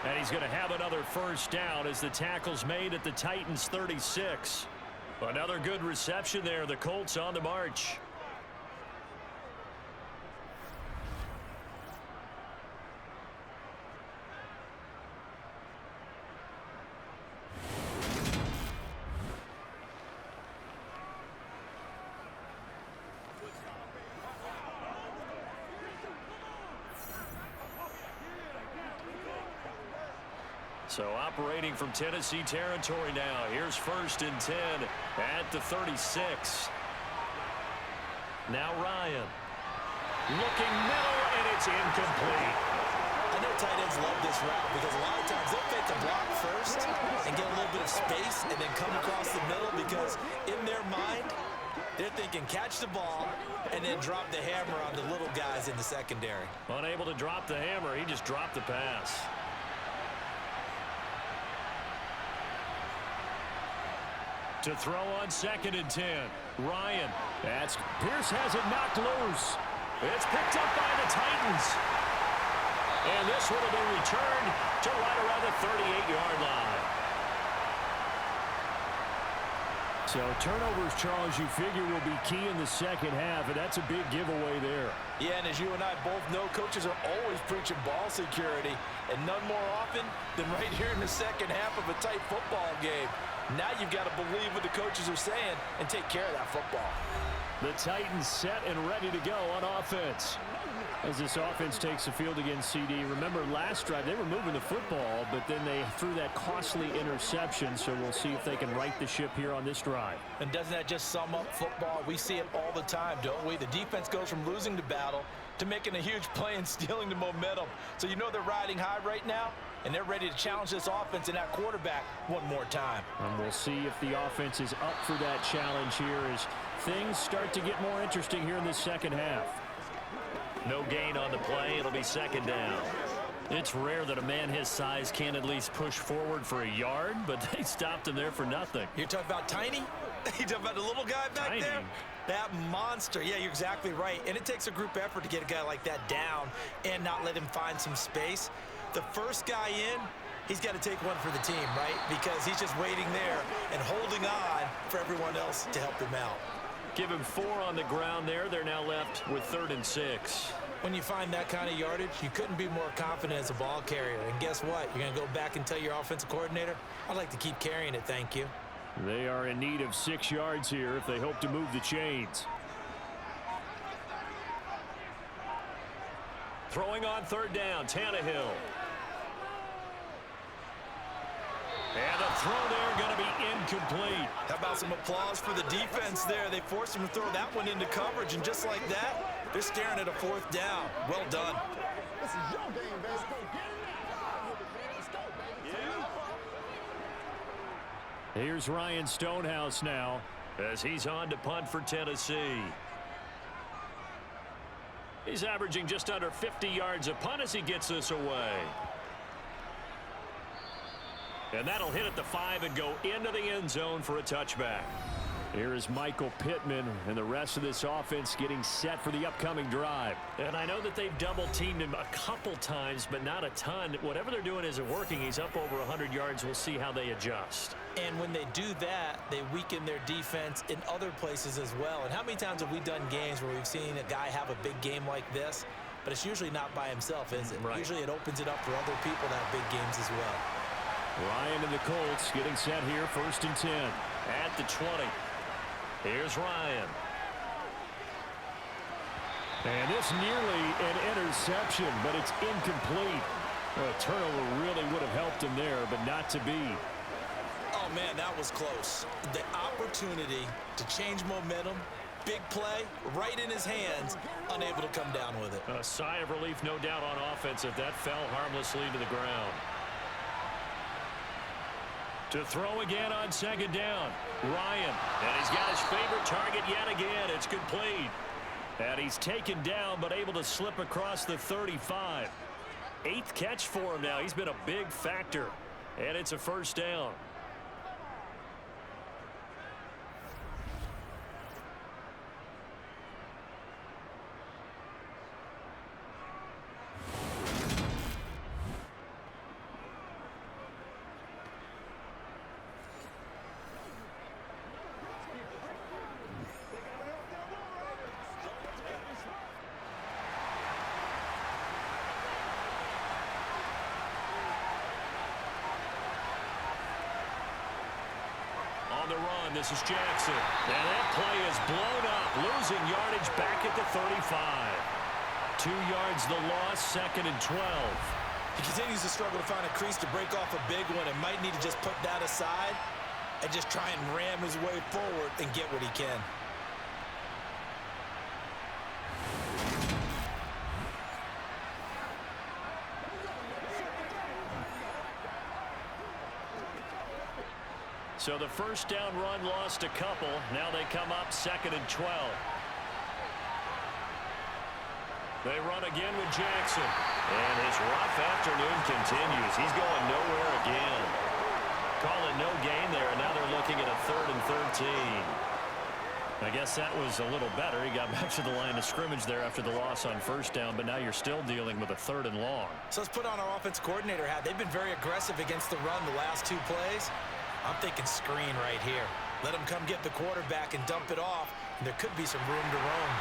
And he's going to have another 1st down as the tackle's made at the Titans' 36. Another good reception there. The Colts on the march. So operating from Tennessee territory now. Here's 1st and 10 at the 36. Now Ryan. Looking middle, and it's incomplete. I know tight ends love this route because a lot of times they'll fake the block first and get a little bit of space and then come across the middle because in their mind, they're thinking catch the ball and then drop the hammer on the little guys in the secondary. Unable to drop the hammer, he just dropped the pass. To throw on 2nd and 10. Ryan. Pierce has it knocked loose. It's picked up by the Titans. And this one will be returned to right around the 38-yard line. So turnovers, Charles, you figure will be key in the second half, and that's a big giveaway there. Yeah, and as you and I both know, coaches are always preaching ball security, and none more often than right here in the second half of a tight football game. Now you've got to believe what the coaches are saying and take care of that football. The Titans set and ready to go on offense. As this offense takes the field against CD, remember last drive they were moving the football, but then they threw that costly interception, so we'll see if they can right the ship here on this drive. And doesn't that just sum up football? We see it all the time, don't we? The defense goes from losing the battle to making a huge play and stealing the momentum. So you know they're riding high right now, and they're ready to challenge this offense and that quarterback one more time. And we'll see if the offense is up for that challenge here as things start to get more interesting here in this second half. No gain on the play. It'll be second down. It's rare that a man his size can at least push forward for a yard, but they stopped him there for nothing. You're talking about Tiny? You're talking about the little guy back there? That monster. Yeah, you're exactly right. And it takes a group effort to get a guy like that down and not let him find some space. The first guy in, he's got to take one for the team, right? Because he's just waiting there and holding on for everyone else to help him out. Give him 4 on the ground there. They're now left with 3rd and 6. When you find that kind of yardage, you couldn't be more confident as a ball carrier. And guess what? You're going to go back and tell your offensive coordinator, I'd like to keep carrying it, thank you. They are in need of 6 yards here if they hope to move the chains. Throwing on 3rd down, Tannehill. And the throw there going to be incomplete. How about some applause for the defense there? They forced him to throw that one into coverage, and just like that, they're staring at a 4th down. Well done. This is your game, baby. Let's go get it. Let's go, baby. Here's Ryan Stonehouse now as he's on to punt for Tennessee. He's averaging just under 50 yards a punt as he gets this away. And that'll hit at the 5 and go into the end zone for a touchback. Here is Michael Pittman and the rest of this offense getting set for the upcoming drive. And I know that they've double-teamed him a couple times, but not a ton. Whatever they're doing isn't working. He's up over 100 yards. We'll see how they adjust. And when they do that, they weaken their defense in other places as well. And how many times have we done games where we've seen a guy have a big game like this, but it's usually not by himself, is it? Right. Usually it opens it up for other people to have big games as well. Ryan and the Colts getting set here, 1st and 10. At the 20. Here's Ryan. And this nearly an interception, but it's incomplete. A turnover really would have helped him there, but not to be. Oh, man, that was close. The opportunity to change momentum, big play, right in his hands, unable to come down with it. A sigh of relief, no doubt, on offense if that fell harmlessly to the ground. To throw again on 2nd down, Ryan. And he's got his favorite target yet again. It's complete. And he's taken down but able to slip across the 35. 8th catch for him now. He's been a big factor. And it's a 1st down. The run. This is Jackson. And that play is blown up. Losing yardage back at the 35. 2 yards the loss, 2nd and 12. He continues to struggle to find a crease to break off a big one and might need to just put that aside and just try and ram his way forward and get what he can. So the 1st down run lost a couple. Now they come up 2nd and 12. They run again with Jackson. And his rough afternoon continues. He's going nowhere again. Call it no gain there, and now they're looking at a 3rd and 13. I guess that was a little better. He got back to the line of scrimmage there after the loss on first down, but now you're still dealing with a 3rd and long. So let's put on our offense coordinator hat. They've been very aggressive against the run the last 2 plays. I'm thinking screen right here. Let them come get the quarterback and dump it off, and there could be some room to roam.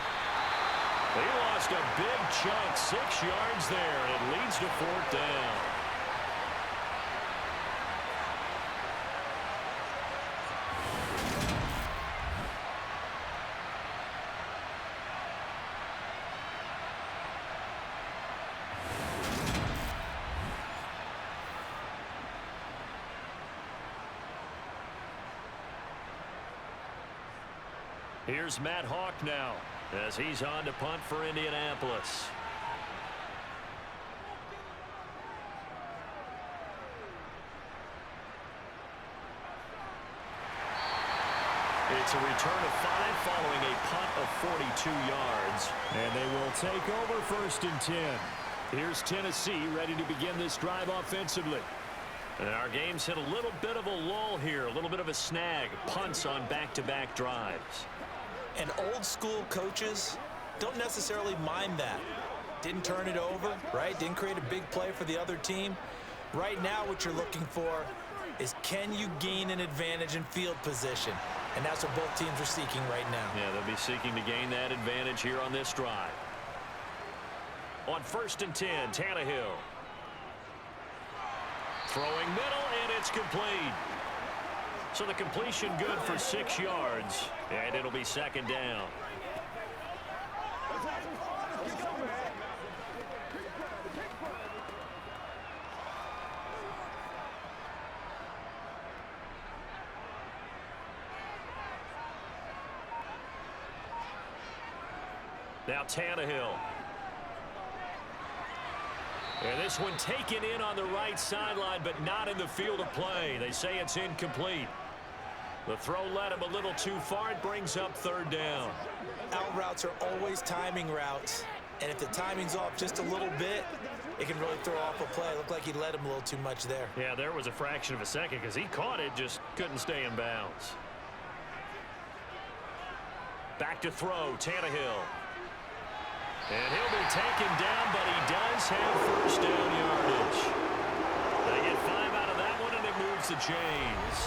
They lost a big chunk, 6 yards there, and it leads to 4th down. Here's Matt Hawk now as he's on to punt for Indianapolis. It's a return of 5 following a punt of 42 yards. And they will take over 1st and 10. Here's Tennessee ready to begin this drive offensively. And our game's hit a little bit of a lull here, a little bit of a snag. Punts on back-to-back drives. And old school coaches don't necessarily mind that. Didn't turn it over, right? Didn't create a big play for the other team. Right now what you're looking for is, can you gain an advantage in field position? And that's what both teams are seeking right now. Yeah, they'll be seeking to gain that advantage here on this drive. On 1st and 10, Tannehill. Throwing middle, and it's complete. So the completion good for 6 yards, and it'll be 2nd down. Now Tannehill. And this one taken in on the right sideline, but not in the field of play. They say it's incomplete. The throw led him a little too far. It brings up 3rd down. Out routes are always timing routes. And if the timing's off just a little bit, it can really throw off a play. It looked like he led him a little too much there. Yeah, there was a fraction of a second because he caught it, just couldn't stay in bounds. Back to throw, Tannehill. And he'll be taken down, but he does have 1st down yardage. They get 5 out of that one, and it moves the chains.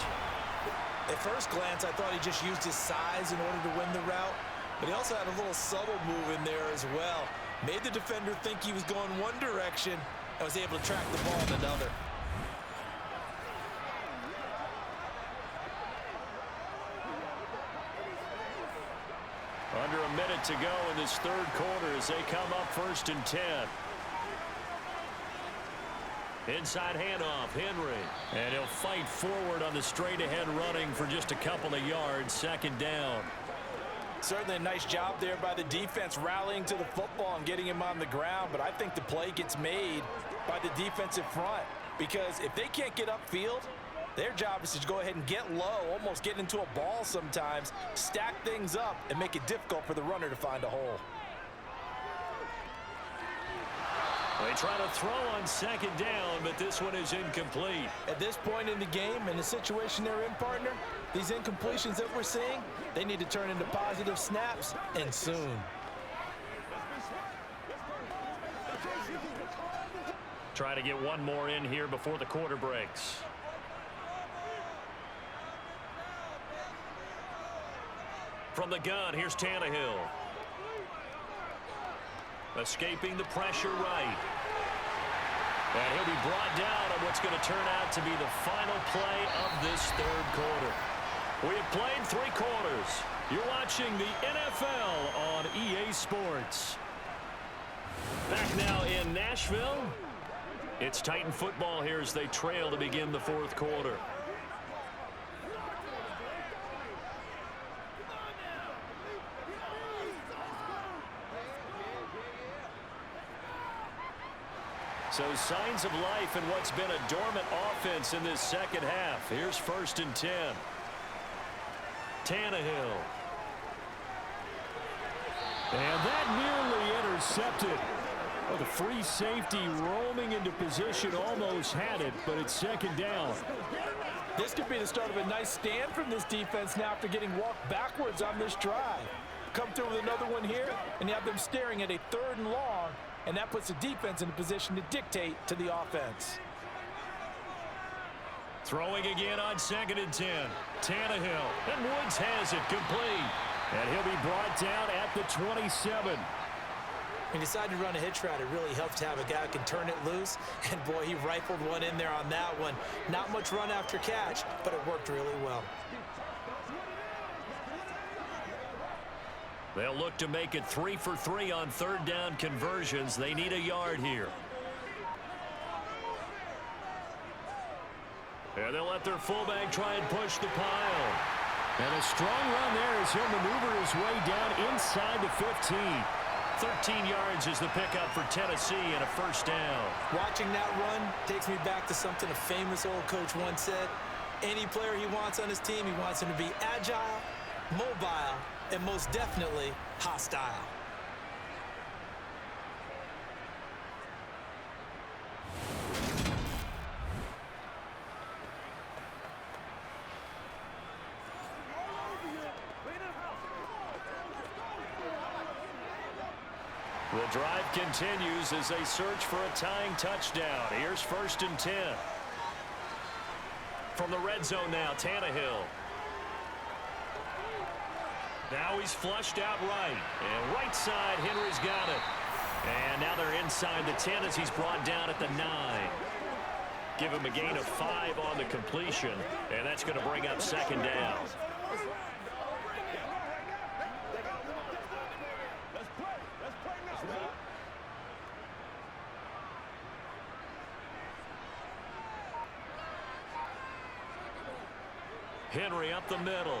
At first glance, I thought he just used his size in order to win the route, but he also had a little subtle move in there as well. Made the defender think he was going one direction and was able to track the ball in another. Under a minute to go in this 3rd quarter as they come up 1st and 10. Inside handoff, Henry. And he'll fight forward on the straight-ahead running for just a couple of yards. 2nd down. Certainly a nice job there by the defense rallying to the football and getting him on the ground, but I think the play gets made by the defensive front, because if they can't get upfield, their job is to go ahead and get low, almost get into a ball sometimes, stack things up, and make it difficult for the runner to find a hole. They try to throw on 2nd down, but this one is incomplete. At this point in the game, in the situation they're in, partner, these incompletions that we're seeing, they need to turn into positive snaps, and soon. Try to get one more in here before the quarter breaks. From the gun, here's Tannehill. Escaping the pressure right. And he'll be brought down on what's going to turn out to be the final play of this 3rd quarter. We have played 3 quarters. You're watching the NFL on EA Sports. Back now in Nashville. It's Titan football here as they trail to begin the 4th quarter. So signs of life in what's been a dormant offense in this 2nd half. Here's 1st and 10. Tannehill. And that nearly intercepted. Oh, the free safety roaming into position almost had it, but it's 2nd down. This could be the start of a nice stand from this defense now after getting walked backwards on this drive. Come through with another one here, and you have them staring at a 3rd and long, and that puts the defense in a position to dictate to the offense. Throwing again on 2nd and 10. Tannehill, and Woods has it complete. And he'll be brought down at the 27. When you decide to run a hitch route, it really helps to have a guy who can turn it loose. And, boy, he rifled one in there on that one. Not much run after catch, but it worked really well. They'll look to make it 3 for 3 on 3rd down conversions. They need a yard here. And they'll let their fullback try and push the pile. And a strong run there as he'll maneuver his way down inside the 15. 13 yards is the pickup for Tennessee and a 1st down. Watching that run takes me back to something a famous old coach once said. Any player he wants on his team, he wants him to be agile, mobile, and most definitely hostile. The drive continues as they search for a tying touchdown. Here's 1st and 10. From the red zone now, Tannehill. Now he's flushed out right. And right side, Henry's got it. And now they're inside the 10 as he's brought down at the 9. Give him a gain of 5 on the completion. And that's going to bring up 2nd down. Henry up the middle.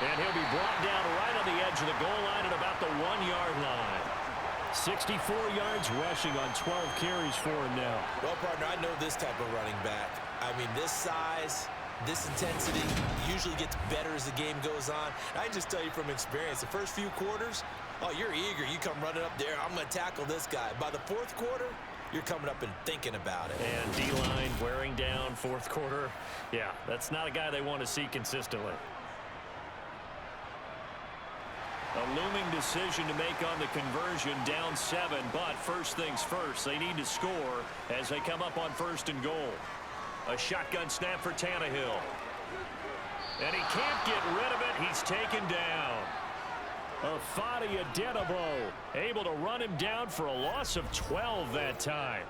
And he'll be brought down right on the edge of the goal line at about the 1-yard line. 64 yards rushing on 12 carries for him now. Well, partner, I know this type of running back. I mean, this size, this intensity usually gets better as the game goes on. I can just tell you from experience, the first few quarters, oh, you're eager. You come running up there, I'm going to tackle this guy. By the 4th quarter, you're coming up and thinking about it. And D-line wearing down 4th quarter. Yeah, that's not a guy they want to see consistently. A looming decision to make on the conversion, down 7, but first things first, they need to score as they come up on 1st and goal. A shotgun snap for Tannehill. And he can't get rid of it. He's taken down. Afadi Adenabo able to run him down for a loss of 12 that time.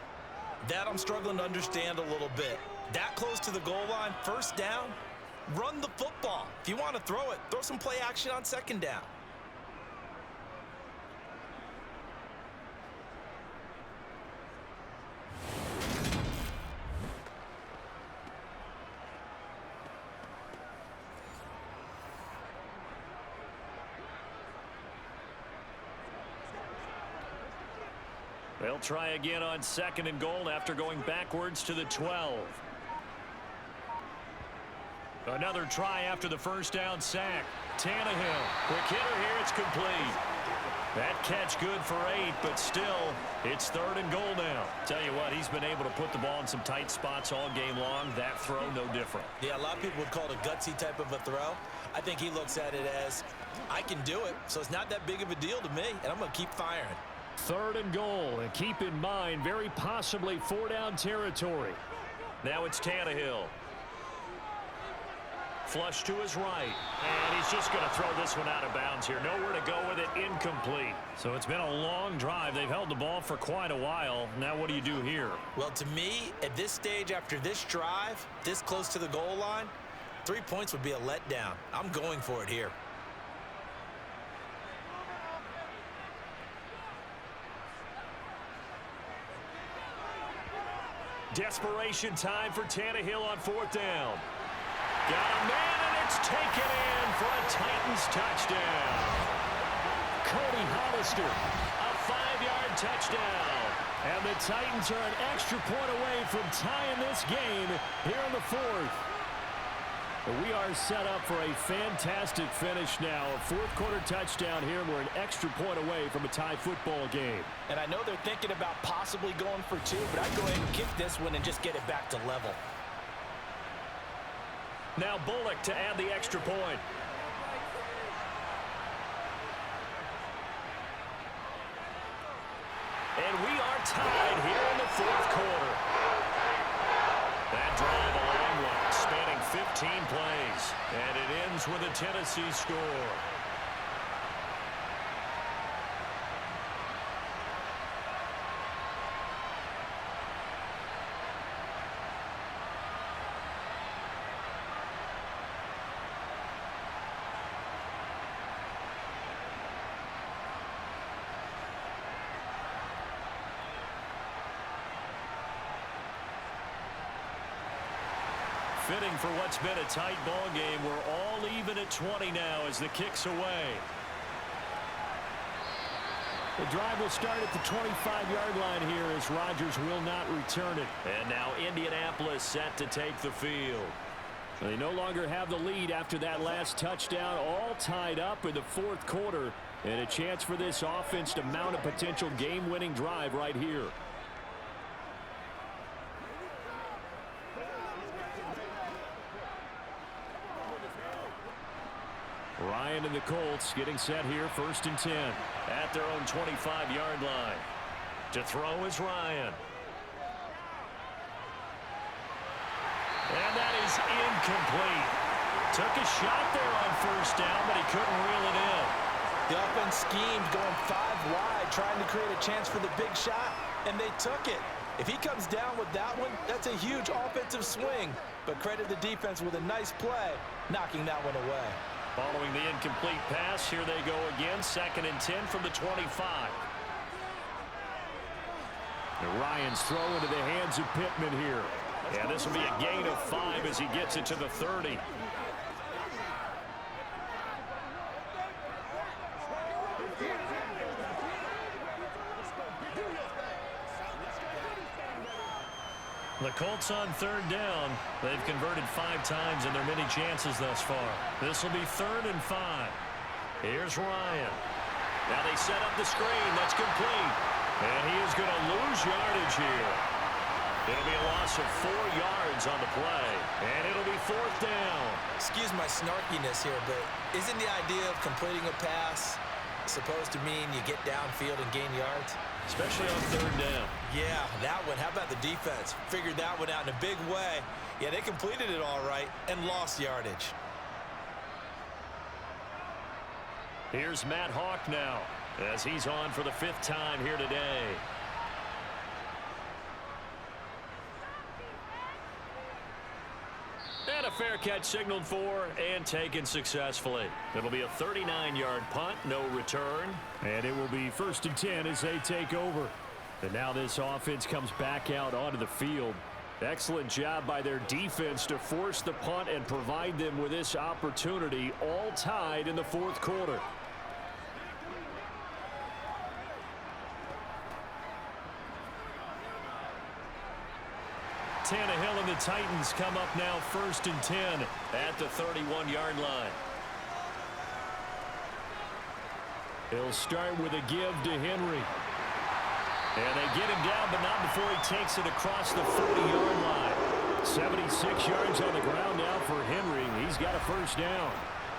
That I'm struggling to understand a little bit. That close to the goal line, 1st down, run the football. If you want to throw it, throw some play action on 2nd down. They'll try again on 2nd and goal after going backwards to the 12. Another try after the 1st down sack. Tannehill, quick hitter here, it's complete. That catch good for 8, but still, it's 3rd and goal now. Tell you what, he's been able to put the ball in some tight spots all game long. That throw, no different. Yeah, a lot of people would call it a gutsy type of a throw. I think he looks at it as, I can do it, so it's not that big of a deal to me, and I'm going to keep firing. 3rd and goal, and keep in mind, very possibly 4-down territory. Now it's Tannehill. Flush to his right, and he's just going to throw this one out of bounds here. Nowhere to go with it, incomplete. So it's been a long drive. They've held the ball for quite a while. Now what do you do here? Well, to me, at this stage, after this drive, this close to the goal line, 3 points would be a letdown. I'm going for it here. Desperation time for Tannehill on 4th down. Got a man, and it's taken in for a Titans touchdown. Cody Hollister. A 5-yard touchdown. And the Titans are an extra point away from tying this game here in the 4th. We are set up for a fantastic finish now. A 4th quarter touchdown here, and we're an extra point away from a tie football game. And I know they're thinking about possibly going for 2, but I'd go ahead and kick this one and just get it back to level. Now Bullock to add the extra point. And we are tied here in the fourth quarter. That drive a long one, spanning 15 plays. And it ends with a Tennessee score. Fitting for what's been a tight ball game. We're all even at 20 now as the kick's away. The drive will start at the 25-yard line here as Rodgers will not return it. And now Indianapolis set to take the field. They no longer have the lead after that last touchdown, all tied up in the fourth quarter, and a chance for this offense to mount a potential game-winning drive right here. Ryan and the Colts getting set here, 1st and 10. At their own 25-yard line. To throw is Ryan. And that is incomplete. Took a shot there on 1st down, but he couldn't reel it in. The offense schemed, going 5 wide, trying to create a chance for the big shot, and they took it. If he comes down with that one, that's a huge offensive swing. But credit the defense with a nice play, knocking that one away. Following the incomplete pass, here they go again, 2nd and 10 from the 25. And Ryan's throw into the hands of Pittman here. Yeah, this will be a gain of 5 as he gets it to the 30. The Colts on 3rd down. They've converted 5 times in their many chances thus far. This will be 3rd and 5. Here's Ryan. Now they set up the screen. That's complete. And he is going to lose yardage here. It'll be a loss of 4 yards on the play. And it'll be 4th down. Excuse my snarkiness here, but isn't the idea of completing a pass supposed to mean you get downfield and gain yards? Especially on 3rd down. Yeah, that one. How about the defense? Figured that one out in a big way. Yeah, they completed it all right and lost yardage. Here's Matt Hawk now as he's on for the 5th time here today. And a fair catch signaled for and taken successfully. It'll be a 39-yard punt, no return. And it will be 1st and 10 as they take over. And now this offense comes back out onto the field. Excellent job by their defense to force the punt and provide them with this opportunity, all tied in the 4th quarter. Tannehill and the Titans come up now 1st and 10 at the 31-yard line. He'll start with a give to Henry. And they get him down, but not before he takes it across the 40-yard line. 76 yards on the ground now for Henry. He's got a 1st down.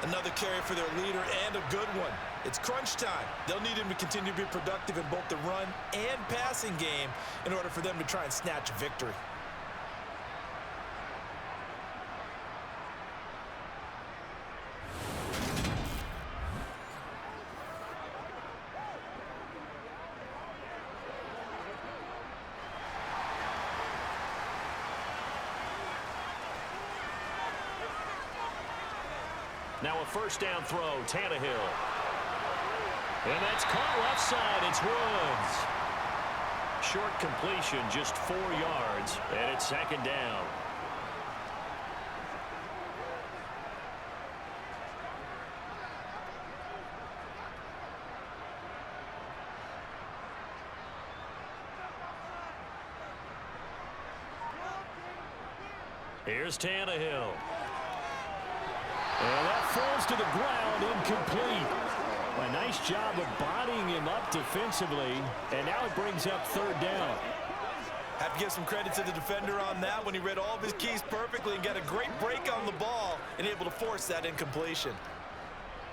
Another carry for their leader and a good one. It's crunch time. They'll need him to continue to be productive in both the run and passing game in order for them to try and snatch a victory. Now a 1st down throw, Tannehill. And that's caught left side. It's Woods. Short completion, just 4 yards, and it's 2nd down. Here's Tannehill. And that falls to the ground, incomplete. A nice job of bodying him up defensively, and now it brings up 3rd down. Have to give some credit to the defender on that when he read all of his keys perfectly and got a great break on the ball and able to force that incompletion.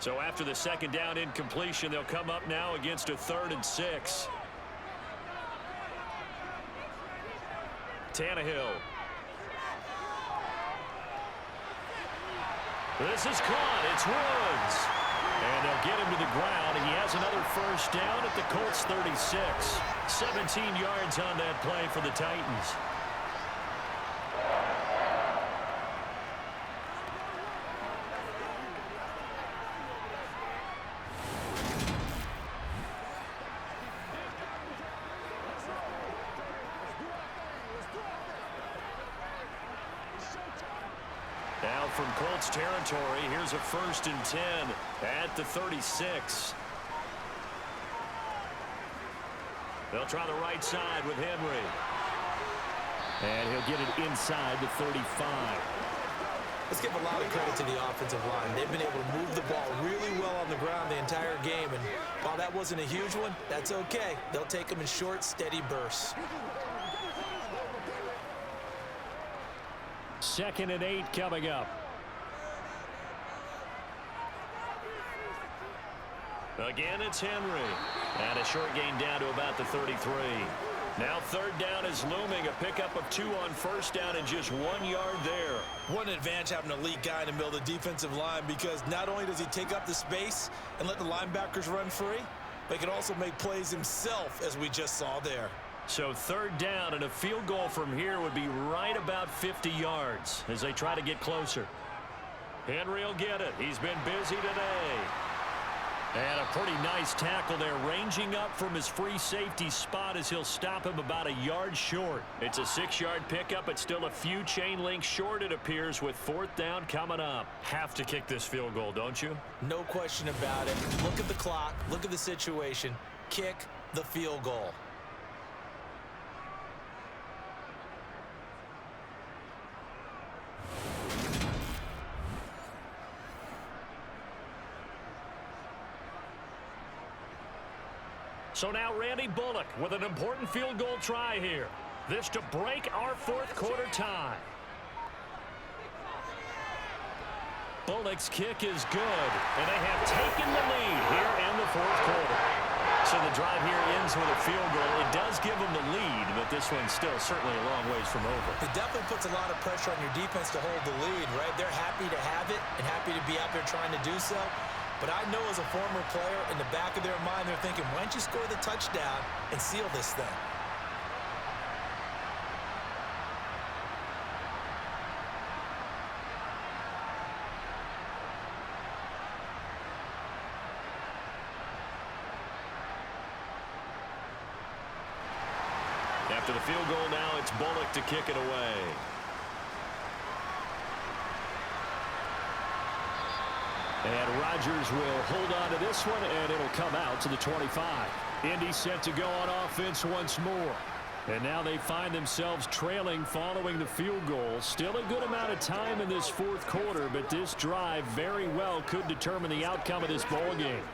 So after the second down incompletion, they'll come up now against a 3rd and 6. Tannehill. This is caught. It's Woods. And they'll get him to the ground, and he has another first down at the Colts 36. 17 yards on that play for the Titans. Now from Colts territory, here's a 1st and 10 at the 36. They'll try the right side with Henry. And he'll get it inside the 35. Let's give a lot of credit to the offensive line. They've been able to move the ball really well on the ground the entire game. And while that wasn't a huge one, that's okay. They'll take them in short, steady bursts. 2nd and 8 coming up. Again, it's Henry. And a short gain down to about the 33. Now 3rd down is looming. A pickup of 2 on 1st down and just 1 yard there. What an advantage having an elite guy in the middle of the defensive line, because not only does he take up the space and let the linebackers run free, but he can also make plays himself, as we just saw there. So 3rd down, and a field goal from here would be right about 50 yards as they try to get closer. Henry will get it. He's been busy today. And a pretty nice tackle there, ranging up from his free safety spot as he'll stop him about a yard short. It's a 6-yard pickup, but still a few chain links short, it appears, with 4th down coming up. Have to kick this field goal, don't you? No question about it. Look at the clock. Look at the situation. Kick the field goal. So now Randy Bullock with an important field goal try here. This to break our 4th quarter tie. Bullock's kick is good, and they have taken the lead here in the 4th quarter. So the drive here ends with a field goal. It does give them the lead, but this one's still certainly a long ways from over. It definitely puts a lot of pressure on your defense to hold the lead, right? They're happy to have it and happy to be out there trying to do so. But I know as a former player, in the back of their mind, they're thinking, why don't you score the touchdown and seal this thing? After the field goal now, it's Bullock to kick it away. And Rodgers will hold on to this one, and it'll come out to the 25. Indy set to go on offense once more. And now they find themselves trailing following the field goal. Still a good amount of time in this 4th quarter, but this drive very well could determine the outcome of this ball game.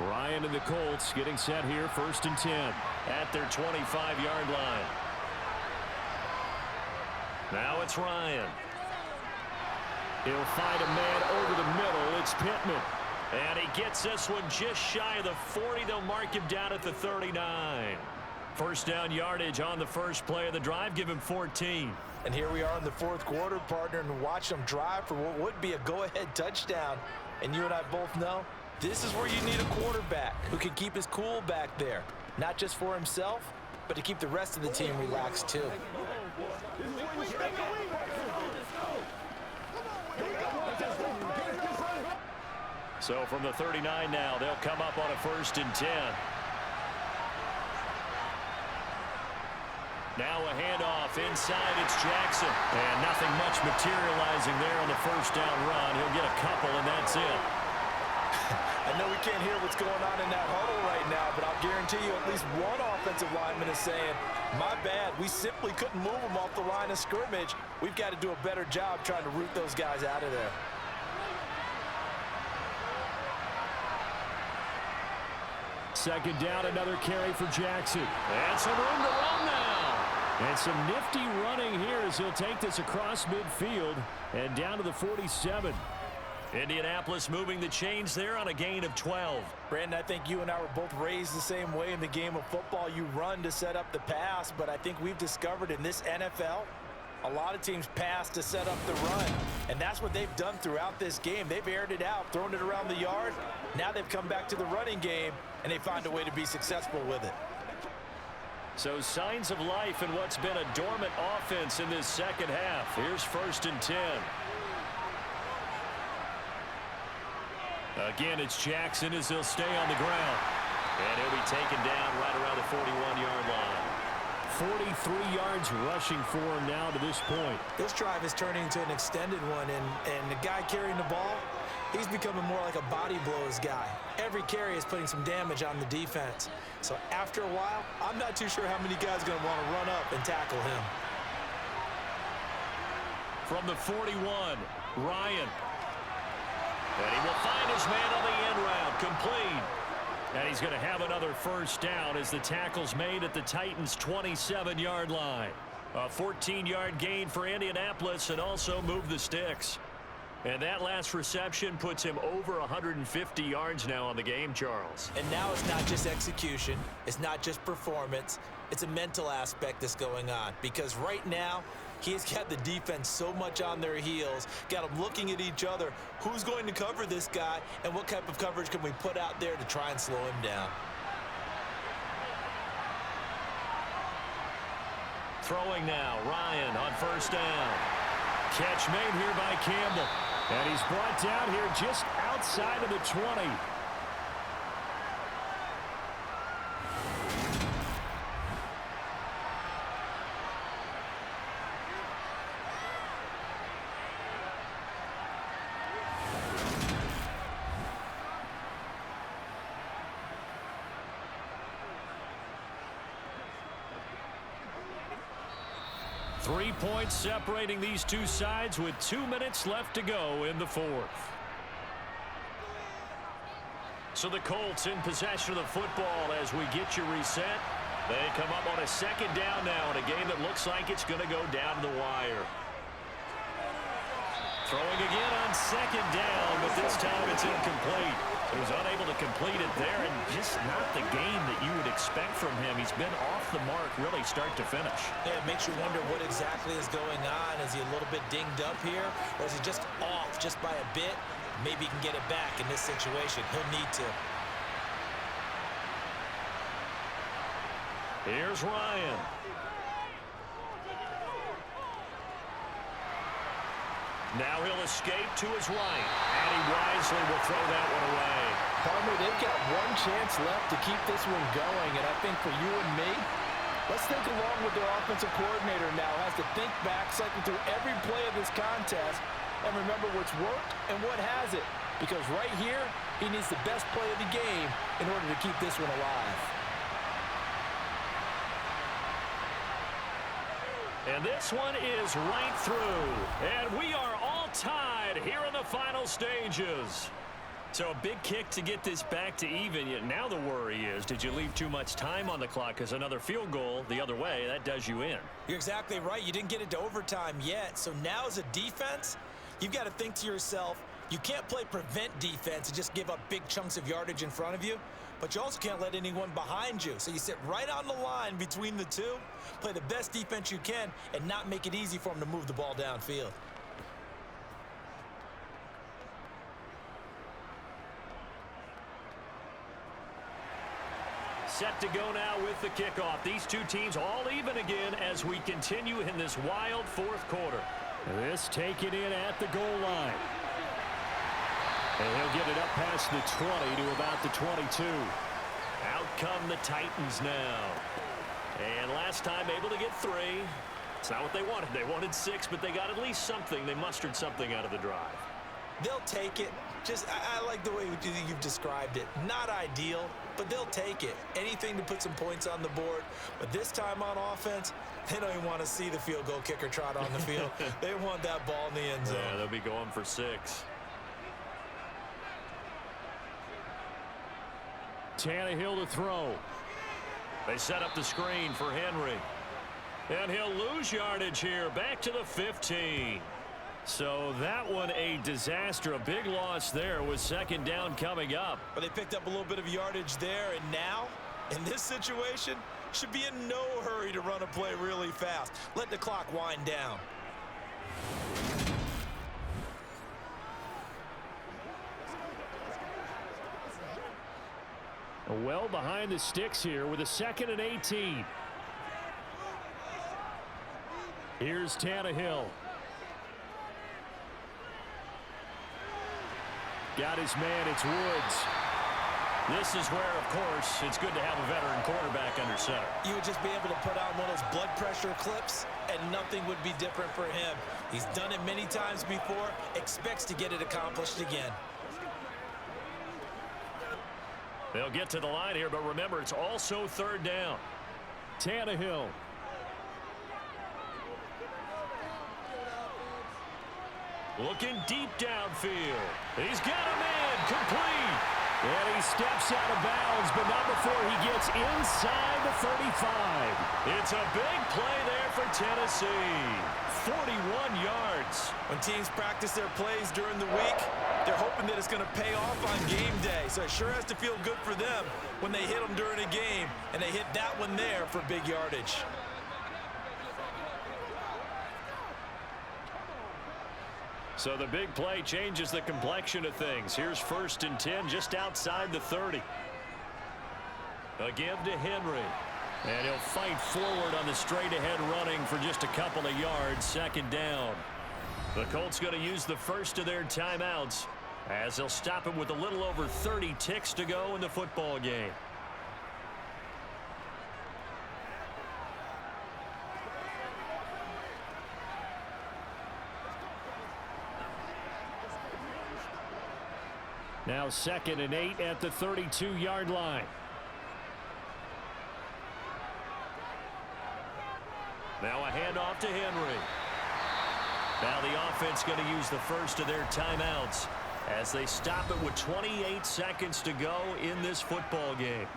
Ryan and the Colts getting set here, 1st and 10. At their 25-yard line. Now it's Ryan. He'll find a man over the middle. It's Pittman. And he gets this one just shy of the 40. They'll mark him down at the 39. 1st down yardage on the first play of the drive. Give him 14. And here we are in the 4th quarter, partner, and watch them drive for what would be a go-ahead touchdown. And you and I both know this is where you need a quarterback who can keep his cool back there. Not just for himself, but to keep the rest of the team relaxed too. So from the 39 now, they'll come up on a 1st and 10. Now a handoff inside, it's Jackson. And nothing much materializing there on the 1st down run. He'll get a couple, and that's it. I know we can't hear what's going on in that huddle right now, but I'll guarantee you at least one offensive lineman is saying, my bad, we simply couldn't move them off the line of scrimmage. We've got to do a better job trying to root those guys out of there. Second down, another carry for Jackson. And some room to run now. And some nifty running here as he'll take this across midfield and down to the 47. Indianapolis moving the chains there on a gain of 12. Brandon, I think you and I were both raised the same way in the game of football. You run to set up the pass, but I think we've discovered in this NFL, a lot of teams pass to set up the run, and that's what they've done throughout this game. They've aired it out, thrown it around the yard. Now they've come back to the running game, and they find a way to be successful with it. So signs of life in what's been a dormant offense in this second half. Here's 1st and 10. Again, it's Jackson as he'll stay on the ground. And he'll be taken down right around the 41-yard line. 43 yards rushing for him now to this point. This drive is turning into an extended one, and the guy carrying the ball, he's becoming more like a body blows guy. Every carry is putting some damage on the defense. So after a while, I'm not too sure how many guys are going to want to run up and tackle him. From the 41, Ryan. And he will find his man on the end route, complete. And he's going to have another first down as the tackle's made at the Titans' 27-yard line. A 14-yard gain for Indianapolis and also move the sticks. And that last reception puts him over 150 yards now on the game, Charles. And now it's not just execution. It's not just performance. It's a mental aspect that's going on. Because right now, he's got the defense so much on their heels, got them looking at each other. Who's going to cover this guy, and what type of coverage can we put out there to try and slow him down? Throwing now, Ryan on first down. Catch made here by Campbell. And he's brought down here just outside of the 20. 3 points separating these two sides with 2 minutes left to go in the fourth. So the Colts in possession of the football as we get you reset. They come up on a second down now in a game that looks like it's going to go down to the wire. Throwing again on second down, but this time it's incomplete. He was unable to complete it there, and just not the game that you would expect from him. He's been off the mark really start to finish. Yeah, it makes you wonder what exactly is going on. Is he a little bit dinged up here, or is he just off just by a bit? Maybe he can get it back in this situation. He'll need to. Here's Ryan. Now he'll escape to his right, and he wisely will throw that one away. Palmer, they've got one chance left to keep this one going, and I think for you and me, let's think along with their offensive coordinator now. Has to think back, cycle through every play of this contest, and remember what's worked and what hasn't. Because right here, he needs the best play of the game in order to keep this one alive. And this one is right through. And we are all tied here in the final stages. So a big kick to get this back to even. Yet now the worry is, did you leave too much time on the clock? Because another field goal the other way, that does you in. You're exactly right. You didn't get it to overtime yet. So now as a defense, you've got to think to yourself, you can't play prevent defense and just give up big chunks of yardage in front of you. But you also can't let anyone behind you. So you sit right on the line between the two, play the best defense you can, and not make it easy for them to move the ball downfield. Set to go now with the kickoff. These two teams all even again as we continue in this wild fourth quarter. This taken in at the goal line. And he'll get it up past the 20 to about the 22. Out come the Titans now. And last time able to get 3. It's not what they wanted. They wanted 6, but they got at least something. They mustered something out of the drive. They'll take it. I like the way you've described it. Not ideal, but they'll take it. Anything to put some points on the board. But this time on offense, they don't even want to see the field goal kicker trot on the field. They want that ball in the end zone. Yeah, they'll be going for 6. Tannehill to throw. They set up the screen for Henry. And he'll lose yardage here, back to the 15. So that one a disaster. A big loss there with second down coming up. But they picked up a little bit of yardage there, and now, in this situation, should be in no hurry to run a play really fast. Let the clock wind down. Well behind the sticks here with a 2nd and 18. Here's Tannehill. Got his man, it's Woods. This is where, of course, it's good to have a veteran quarterback under center. You would just be able to put on one of those blood pressure clips, and nothing would be different for him. He's done it many times before, expects to get it accomplished again. They'll get to the line here, but remember, it's also 3rd down. Tannehill. Looking deep downfield. He's got a man complete. And he steps out of bounds, but not before he gets inside the 35. It's a big play there for Tennessee. 41 yards. When teams practice their plays during the week, they're hoping that it's going to pay off on game day. So it sure has to feel good for them when they hit them during a game, and they hit that one there for big yardage. So the big play changes the complexion of things. Here's 1st and 10 just outside the 30. A give to Henry. And he'll fight forward on the straight-ahead running for just a couple of yards. 2nd down. The Colts going to use the first of their timeouts as they'll stop him with a little over 30 ticks to go in the football game. Now 2nd and 8 at the 32-yard line. Now a handoff to Henry. Now the offense going to use the first of their timeouts as they stop it with 28 seconds to go in this football game.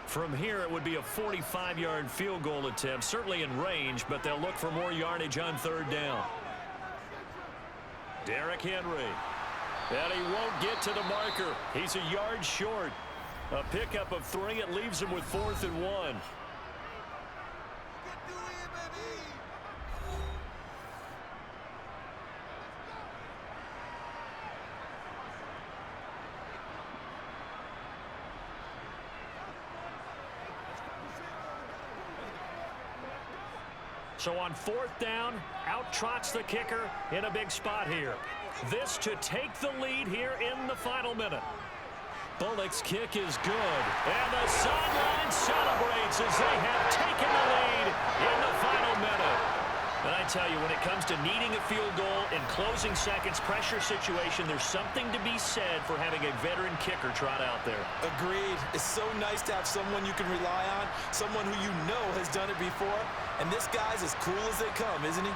From here, it would be a 45-yard field goal attempt, certainly in range, but they'll look for more yardage on 3rd down. Derrick Henry. And he won't get to the marker. He's a yard short. A pickup of 3. It leaves him with 4th and 1. So on 4th down, out trots the kicker in a big spot here. This to take the lead here in the final minute. Bullock's kick is good. And the sideline celebrates as they have taken the lead in the final minute. And I tell you, when it comes to needing a field goal in closing seconds, pressure situation, there's something to be said for having a veteran kicker trot out there. Agreed. It's so nice to have someone you can rely on, someone who you know has done it before. And this guy's as cool as they come, isn't he?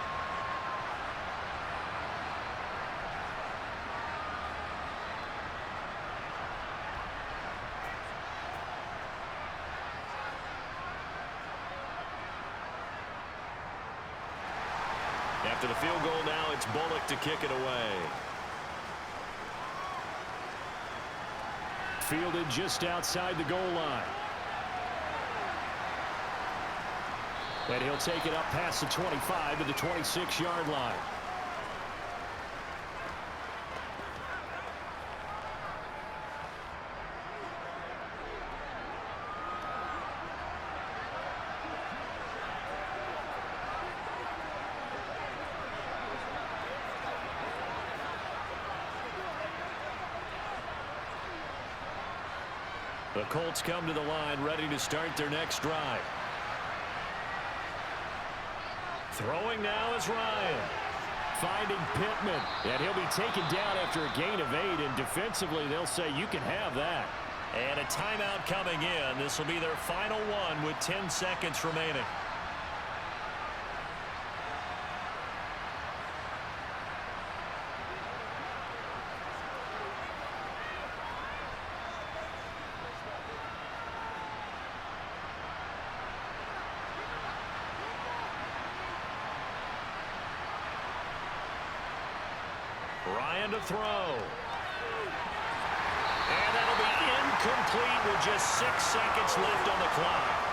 After the field goal now, it's Bullock to kick it away. Fielded just outside the goal line. And he'll take it up past the 25 to the 26-yard line. The Colts come to the line ready to start their next drive. Throwing now is Ryan. Finding Pittman. And he'll be taken down after a gain of 8. And defensively, they'll say you can have that. And a timeout coming in. This will be their final one with 10 seconds remaining. Ryan to throw. And that'll be incomplete with just 6 seconds left on the clock.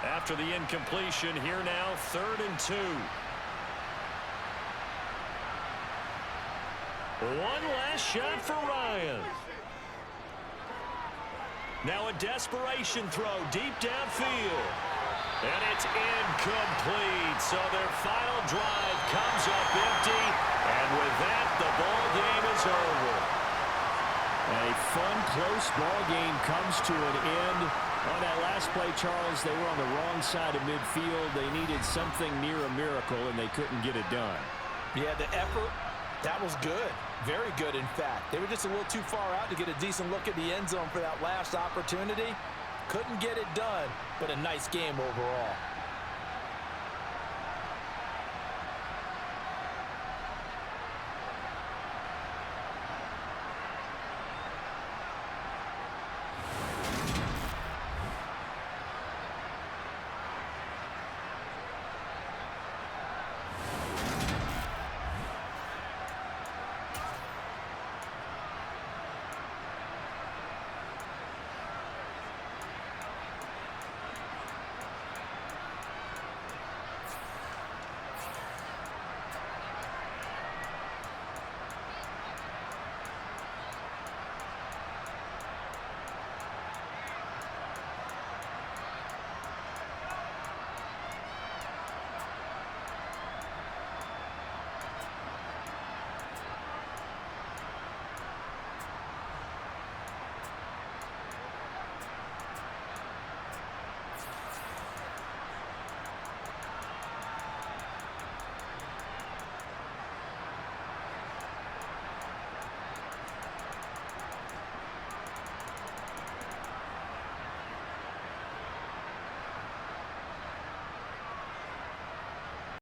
After the incompletion, here now, 3rd and 2. One last shot for Ryan. Now a desperation throw deep downfield. And it's incomplete. So their final drive comes up empty. And with that, the ball game is over. A fun, close ball game comes to an end. On that last play, Charles, they were on the wrong side of midfield. They needed something near a miracle, and they couldn't get it done. Yeah, the effort, that was good. Very good, in fact. They were just a little too far out to get a decent look at the end zone for that last opportunity. Couldn't get it done, but a nice game overall.